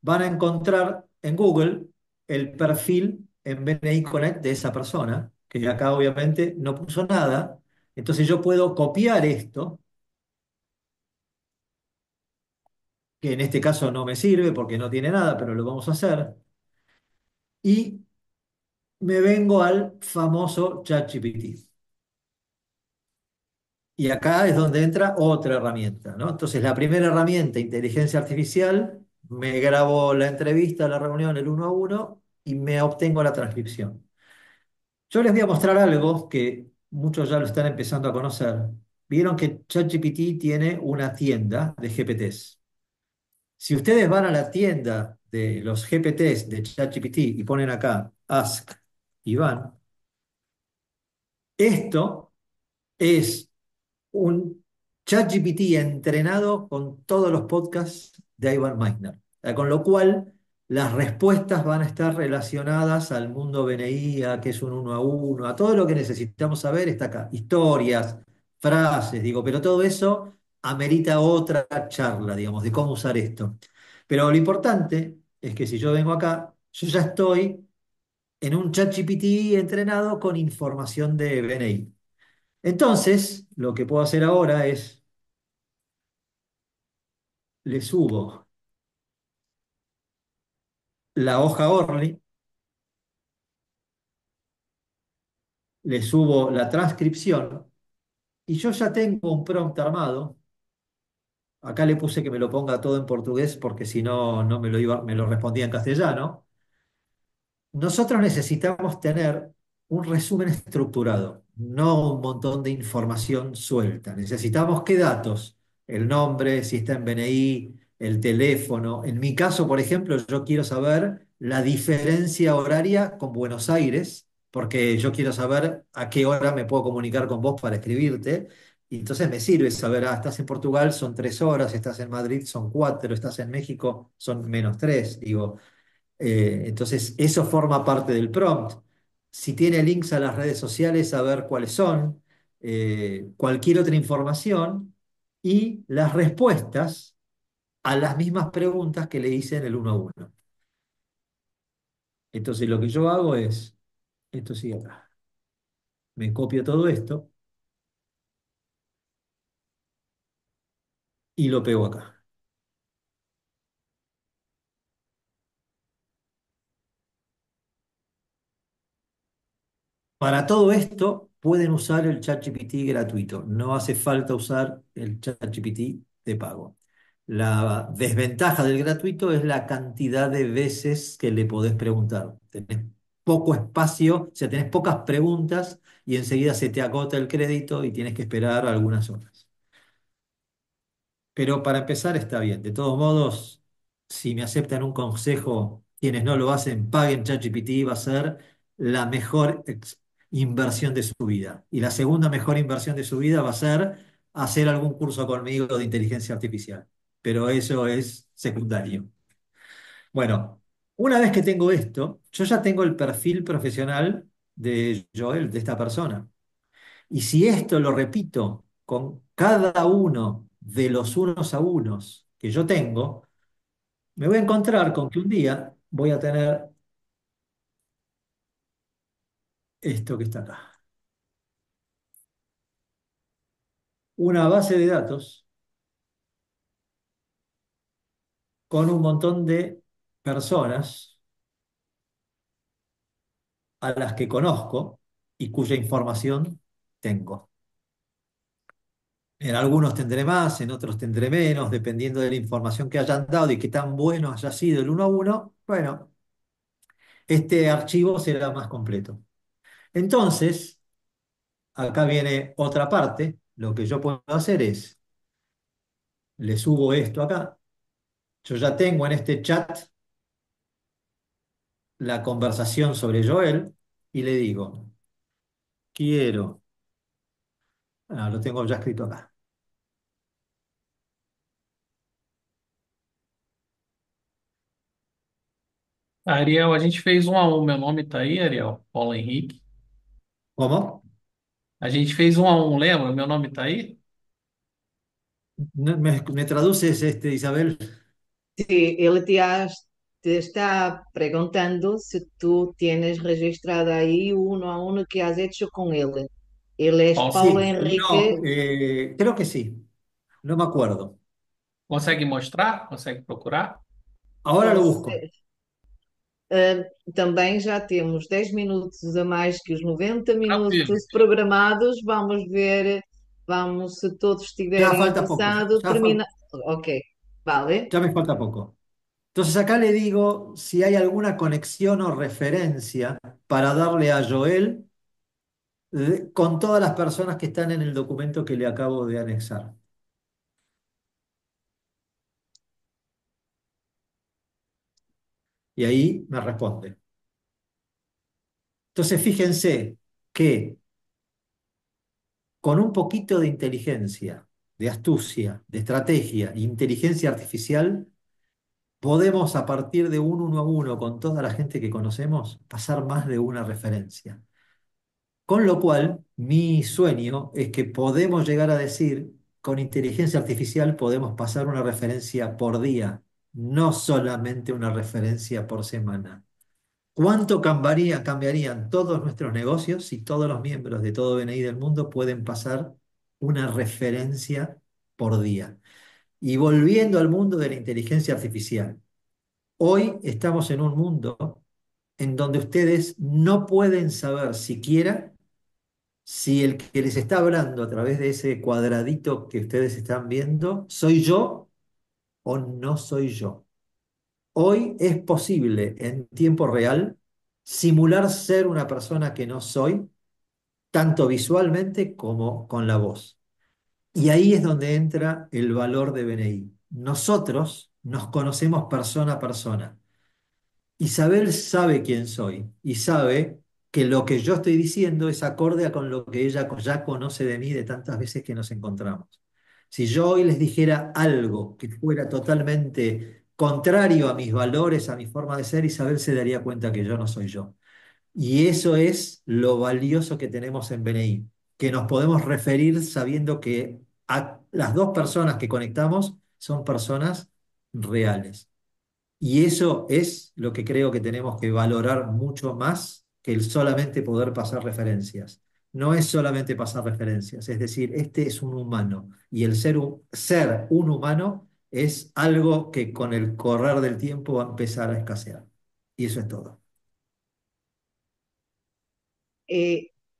van a encontrar en Google el perfil en BNI Connect de esa persona, que acá obviamente no puso nada. Entonces yo puedo copiar esto, que en este caso no me sirve porque no tiene nada, pero lo vamos a hacer, y me vengo al famoso ChatGPT. Y acá es donde entra otra herramienta, ¿no? Entonces, la primera herramienta, inteligencia artificial, me grabo la entrevista, la reunión, el uno a uno, y me obtengo la transcripción. Yo les voy a mostrar algo que muchos ya lo están empezando a conocer. Vieron que ChatGPT tiene una tienda de GPTs. Si ustedes van a la tienda de los GPTs de ChatGPT y ponen acá Ask Iván, esto es un ChatGPT entrenado con todos los podcasts de Ivan Meissner. Con lo cual, las respuestas van a estar relacionadas al mundo BNI, a qué es un uno a uno, a todo lo que necesitamos saber está acá. Historias, frases, digo, pero todo eso amerita otra charla, digamos, de cómo usar esto. Pero lo importante es que si yo vengo acá, yo ya estoy en un ChatGPT entrenado con información de BNI. Entonces, lo que puedo hacer ahora es, le subo la hoja Orly, le subo la transcripción y yo ya tengo un prompt armado. Acá le puse que me lo ponga todo en portugués porque si no, no me lo respondía en castellano. Nosotros necesitamos tener un resumen estructurado, no un montón de información suelta. Necesitamos qué datos, el nombre, si está en BNI, el teléfono. En mi caso, por ejemplo, yo quiero saber la diferencia horaria con Buenos Aires, porque yo quiero saber a qué hora me puedo comunicar con vos para escribirte. Y entonces me sirve saber, estás en Portugal, son 3 horas, estás en Madrid, son 4, estás en México, son -3. Digo, entonces, eso forma parte del prompt. Si tiene links a las redes sociales, saber cuáles son, cualquier otra información y las respuestas a las mismas preguntas que le hice en el uno a uno. Entonces, lo que yo hago es, esto sigue acá, me copio todo esto y lo pego acá. Para todo esto pueden usar el ChatGPT gratuito, no hace falta usar el ChatGPT de pago. La desventaja del gratuito es la cantidad de veces que le podés preguntar. Tenés poco espacio, o sea, tenés pocas preguntas y enseguida se te agota el crédito y tienes que esperar algunas horas. Pero para empezar está bien. De todos modos, si me aceptan un consejo, quienes no lo hacen, paguen ChatGPT, va a ser la mejor inversión de su vida. Y la segunda mejor inversión de su vida va a ser hacer algún curso conmigo de inteligencia artificial. Pero eso es secundario. Bueno, una vez que tengo esto, yo ya tengo el perfil profesional de Joel, de esta persona. Y si esto lo repito con cada uno de los unos a unos que yo tengo, me voy a encontrar con que un día voy a tener esto que está acá. Una base de datos con un montón de personas a las que conozco y cuya información tengo. En algunos tendré más, en otros tendré menos, dependiendo de la información que hayan dado y qué tan bueno haya sido el uno a uno. Bueno, este archivo será más completo. Entonces, acá viene otra parte. Lo que yo puedo hacer es, le subo esto acá. Yo ya tengo en este chat la conversación sobre Joel y le digo, quiero, lo tengo ya escrito acá. Ariel, a gente fez 1 a 1. Meu nome tá aí, Ariel. Paulo Henrique. ¿Cómo? A gente fez 1 a 1, lembra? Meu nome tá aí? ¿Me traduces, Isabel? Sí, te está preguntando si tú tienes registrado ahí uno a uno que has hecho con él. Él es Paulo, Paulo Sí, Enrique. no, creo que sí, no me acuerdo. consegue mostrar? Consegue procurar? Ahora lo busco. Ah, também já temos 10 minutos a mais que os 90 Tranquilo. minutos programados. Vamos ver, vamos, se todos Ya estiverem falta poco, interessados, termina. Ok, vale. ya me falta poco. Entonces acá le digo si hay alguna conexión o referencia para darle a Joel con todas las personas que están en el documento que le acabo de anexar. Y ahí me responde. Entonces fíjense que con un poquito de inteligencia, de astucia, de estrategia, inteligencia artificial, podemos a partir de un uno a uno con toda la gente que conocemos pasar más de una referencia. Con lo cual, mi sueño es que podemos llegar a decir, con inteligencia artificial podemos pasar una referencia por día, no solamente una referencia por semana. ¿Cuánto cambiarían todos nuestros negocios si todos los miembros de todo BNI del mundo pueden pasar una referencia por día? Y volviendo al mundo de la inteligencia artificial, hoy estamos en un mundo en donde ustedes no pueden saber siquiera si el que les está hablando a través de ese cuadradito que ustedes están viendo, soy yo o no soy yo. Hoy es posible en tiempo real simular ser una persona que no soy, tanto visualmente como con la voz. Y ahí es donde entra el valor de BNI. Nosotros nos conocemos persona a persona. Isabel sabe quién soy y sabe que lo que yo estoy diciendo es acorde a con lo que ella ya conoce de mí de tantas veces que nos encontramos. Si yo hoy les dijera algo que fuera totalmente contrario a mis valores, a mi forma de ser, Isabel se daría cuenta que yo no soy yo. Y eso es lo valioso que tenemos en BNI, que nos podemos referir sabiendo que a las dos personas que conectamos son personas reales. Y eso es lo que creo que tenemos que valorar mucho más que el solamente poder pasar referencias. No es solamente pasar referencias, es decir, este es un humano y el ser un humano es algo que con el correr del tiempo va a empezar a escasear. Y eso es todo.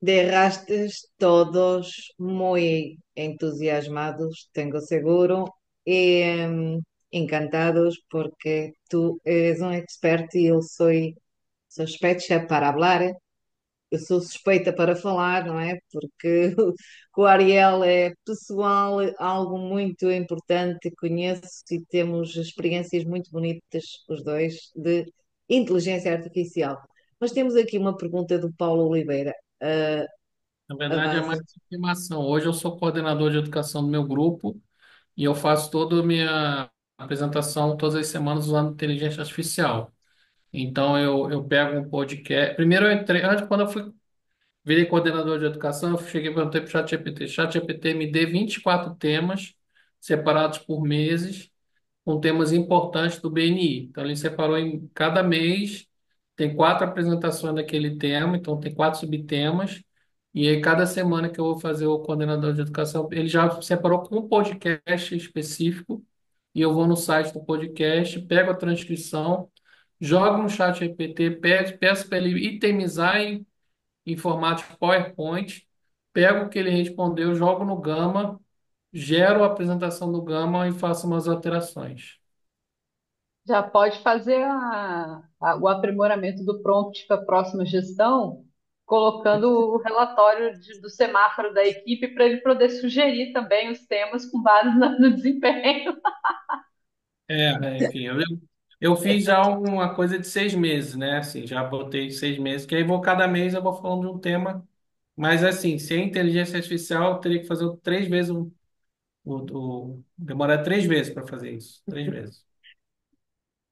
Derrastes todos muy entusiasmados, tengo seguro, y encantados porque tú eres un experto y yo soy suspeita para hablar. Eu sou suspeita para falar, não é? Porque com o Ariel é pessoal, algo muito importante, conheço e temos experiências muito bonitas, os dois, de inteligência artificial. Mas temos aqui uma pergunta do Paulo Oliveira. Na verdade, é mais Avança. informação. Hoje eu sou coordenador de educação do meu grupo e eu faço toda a minha apresentação todas as semanas usando inteligência artificial. Então eu pego um podcast. Primeiro eu entrei, antes, quando eu fui virei coordenador de educação, eu cheguei e perguntei para o ChatGPT. ChatGPT me dê 24 temas separados por meses, com temas importantes do BNI. Então, ele separou em cada mês, tem 4 apresentações daquele tema, então tem 4 subtemas. E aí, cada semana que eu vou fazer o coordenador de educação, ele já separou com um podcast específico, e eu vou no site do podcast, pego a transcrição, jogo no chat GPT, peço para ele itemizar em formato de PowerPoint, pego o que ele respondeu, jogo no Gama, gero a apresentação do Gama e faço umas alterações. Já pode fazer o aprimoramento do prompt para a próxima gestão, colocando o relatório do semáforo da equipe para ele poder sugerir também os temas com base no desempenho. Enfim, eu fiz já uma coisa de 6 meses, né? Assim, já botei 6 meses, que aí cada mês eu vou falando de um tema. Mas assim, se é inteligência artificial, eu teria que fazer 3 vezes demorar 3 vezes para fazer isso. 3 vezes.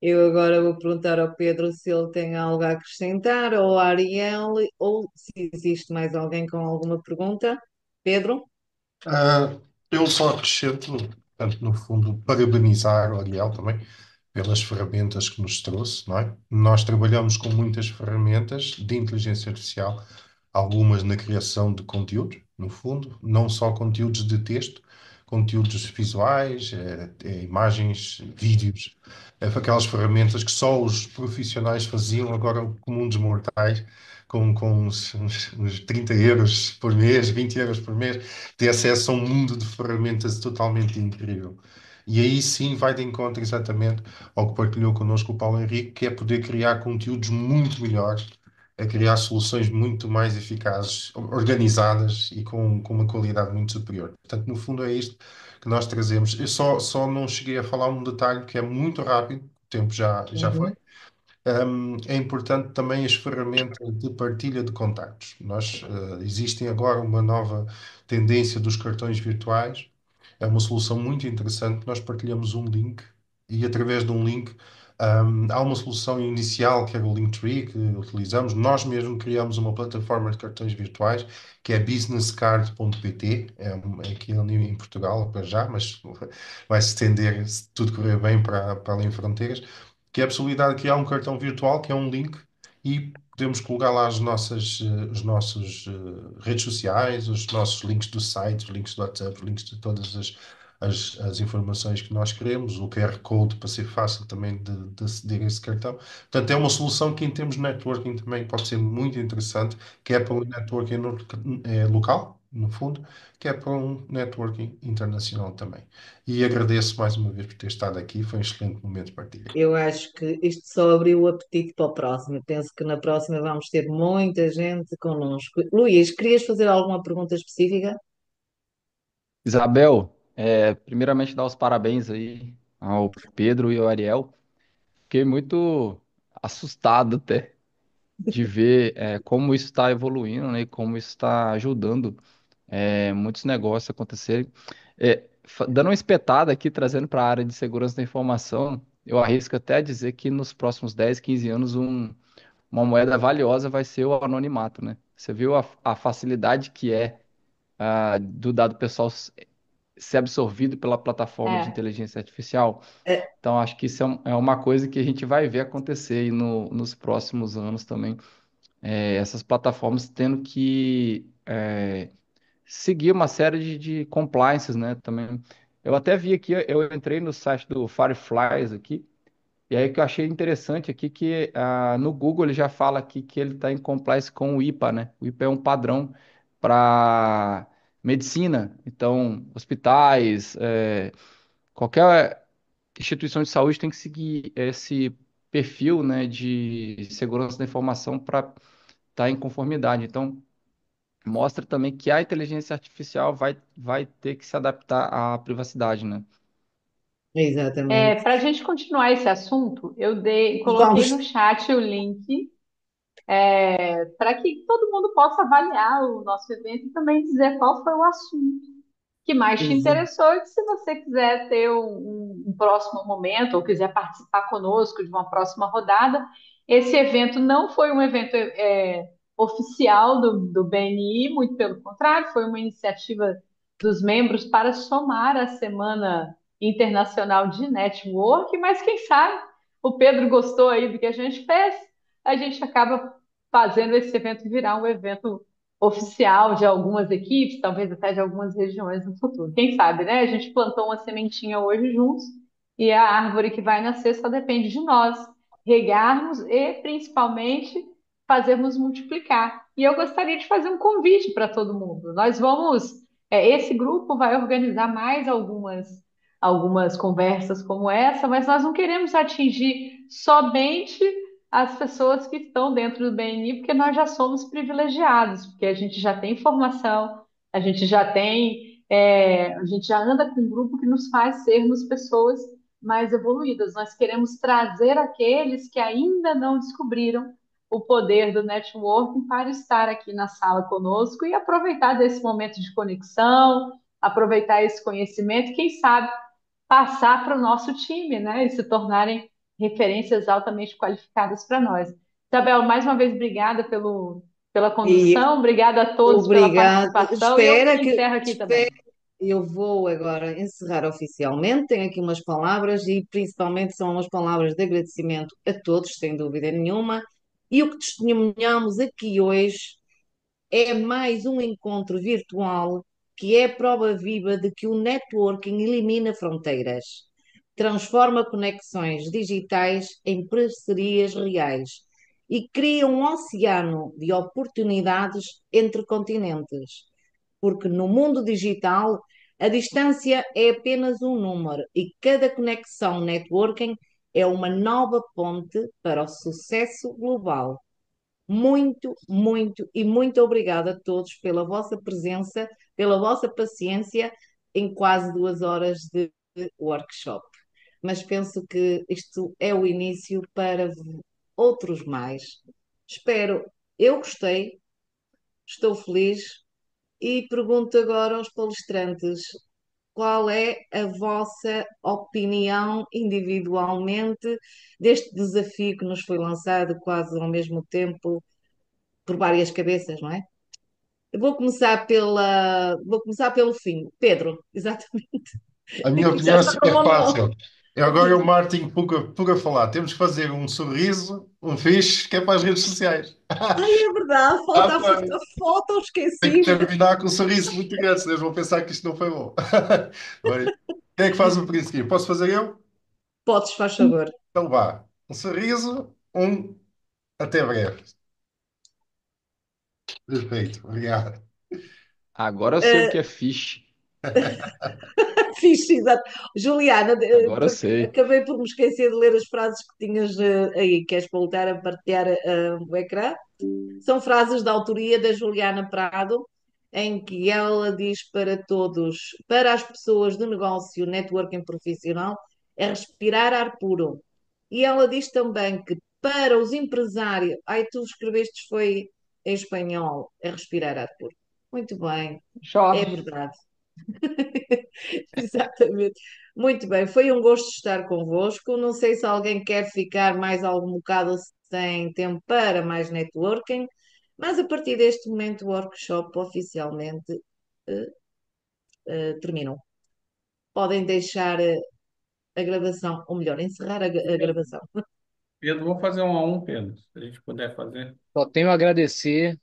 Eu agora vou perguntar ao Pedro se ele tem algo a acrescentar, ou à Ariel, ou se existe mais alguém com alguma pergunta. Pedro? Ah, eu só acrescento, portanto, no fundo, parabenizar o Ariel também pelas ferramentas que nos trouxe, não é? Nós trabalhamos com muitas ferramentas de inteligência artificial, algumas na criação de conteúdo, no fundo, não só conteúdos de texto, conteúdos visuais, imagens, vídeos, aquelas ferramentas que só os profissionais faziam, agora o comum dos mortais, com uns 30 euros por mês, 20 euros por mês, ter acesso a um mundo de ferramentas totalmente incrível. E aí sim vai de encontro exatamente ao que partilhou connosco o Paulo Henrique, que é poder criar conteúdos muito melhores, a criar soluções muito mais eficazes, organizadas e com uma qualidade muito superior. Portanto, no fundo é isto que nós trazemos. Eu só não cheguei a falar um detalhe que é muito rápido, o tempo já foi. Uhum. É importante também as ferramentas de partilha de contactos. Existem agora uma nova tendência dos cartões virtuais. É uma solução muito interessante. Nós partilhamos um link e através de um link, há uma solução inicial que é o Linktree que utilizamos. Nós mesmo criamos uma plataforma de cartões virtuais que é businesscard.pt. É aqui em Portugal para já, mas vai se estender se tudo correr bem para além de fronteiras, que é a possibilidade de criar um cartão virtual, que é um link, e podemos colocar lá os nossos redes sociais, os nossos links do site, os links do WhatsApp, os links de todas as informações que nós queremos, o QR Code para ser fácil também de aceder a esse cartão. Portanto, é uma solução que em termos de networking também pode ser muito interessante, que é para um networking local, no fundo, que é para um networking internacional também. E agradeço mais uma vez por ter estado aqui, foi um excelente momento de partilha. Eu acho que isto só abriu o apetite para o próximo. Penso que na próxima vamos ter muita gente connosco. Luís, querias fazer alguma pergunta específica? Isabel, primeiramente dar os parabéns aí ao Pedro e ao Ariel. Fiquei muito assustado até de ver como isso está evoluindo, né, e como isso está ajudando muitos negócios a acontecerem. Dando uma espetada aqui, trazendo para a área de segurança da informação, eu arrisco até dizer que nos próximos 10, 15 anos uma moeda valiosa vai ser o anonimato, né? Você viu a facilidade que é do dado pessoal ser absorvido pela plataforma de É. inteligência artificial? É, Então, acho que isso é uma coisa que a gente vai ver acontecer aí nos próximos anos também. Essas plataformas tendo que seguir uma série de compliances, né? Também. Eu até vi aqui, eu entrei no site do Fireflies aqui, e aí o que eu achei interessante aqui que no Google ele já fala aqui que ele está em compliance com o IPA, né? O IPA é um padrão para medicina, então hospitais, qualquer instituição de saúde tem que seguir esse perfil, né, de segurança da informação para estar em conformidade. Então, mostra também que a inteligência artificial vai ter que se adaptar à privacidade, né? exatamente. Para a gente continuar esse assunto, coloquei Vamos. no chat o link para que todo mundo possa avaliar o nosso evento e também dizer qual foi o assunto que mais te Exa- interessou e que se você quiser ter um próximo momento ou quiser participar conosco de uma próxima rodada, esse evento não foi um evento oficial do BNI, muito pelo contrário, foi uma iniciativa dos membros para somar a Semana Internacional de Network, mas quem sabe o Pedro gostou aí do que a gente fez, a gente acaba fazendo esse evento virar um evento oficial de algumas equipes, talvez até de algumas regiões no futuro. Quem sabe, né? A gente plantou uma sementinha hoje juntos e a árvore que vai nascer só depende de nós regarmos e, principalmente, fazermos multiplicar. E eu gostaria de fazer um convite para todo mundo. Nós vamos, esse grupo vai organizar mais algumas conversas como essa, mas nós não queremos atingir somente as pessoas que estão dentro do BNI, porque nós já somos privilegiados, porque a gente já tem formação, a gente já anda com um grupo que nos faz sermos pessoas mais evoluídas. Nós queremos trazer aqueles que ainda não descobriram o poder do networking para estar aqui na sala conosco e aproveitar desse momento de conexão, aproveitar esse conhecimento, quem sabe passar para o nosso time, né? E se tornarem referências altamente qualificadas para nós. Isabel, mais uma vez, obrigada pela E condução, obrigada a todos pela obrigado. participação e eu Espera que encerro aqui espera, também. eu vou agora encerrar oficialmente. Tenho aqui umas palavras e principalmente são umas palavras de agradecimento a todos, sem dúvida nenhuma. E o que testemunhamos aqui hoje é mais um encontro virtual que é prova viva de que o networking elimina fronteiras, transforma conexões digitais em parcerias reais e cria um oceano de oportunidades entre continentes. Porque no mundo digital a distância é apenas um número e cada conexão networking é uma nova ponte para o sucesso global. Muito, muito e muito obrigada a todos pela vossa presença, pela vossa paciência em quase 2 horas de workshop. Mas penso que isto é o início para outros mais. Espero, eu gostei, estou feliz e pergunto agora aos palestrantes qual é a vossa opinião individualmente deste desafio que nos foi lançado quase ao mesmo tempo por várias cabeças, não é? Vou começar pelo fim. Pedro, exatamente. A minha Já opinião é está no super monólogo. fácil. Eu agora e o Martin Puga falar. Temos que fazer um sorriso, um fixe, que é para as redes sociais. Ai, é verdade, Ah, falta pá, a foto, tem que esqueci-me. terminar com um sorriso muito grande, senão eles vão pensar que isto não foi bom. Bem, quem é que faz o princípio? Posso fazer eu? Podes, faz favor. Então vá. Um sorriso, até breve. Perfeito, obrigado. Agora eu sei o Uh, que é fish. Fixe, exato. Juliana, Agora eu sei. acabei por me esquecer de ler as frases que tinhas aí. Queres voltar a partilhar o ecrã? São frases da autoria da Juliana Prado, em que ela diz para todos, para as pessoas do negócio, networking profissional, é respirar ar puro. E ela diz também que para os empresários, ai, tu escreveste foi em espanhol, é respirar ar puro. Muito bem, é Jorge. verdade. Exatamente. Muito bem, foi um gosto estar convosco. Não sei se alguém quer ficar mais algum bocado sem tempo para mais networking, mas a partir deste momento o workshop oficialmente eh, terminou. Podem deixar a gravação, ou melhor, encerrar a gravação. Pedro, vamos fazer um a um, Pedro, se a gente puder fazer. Só tenho a agradecer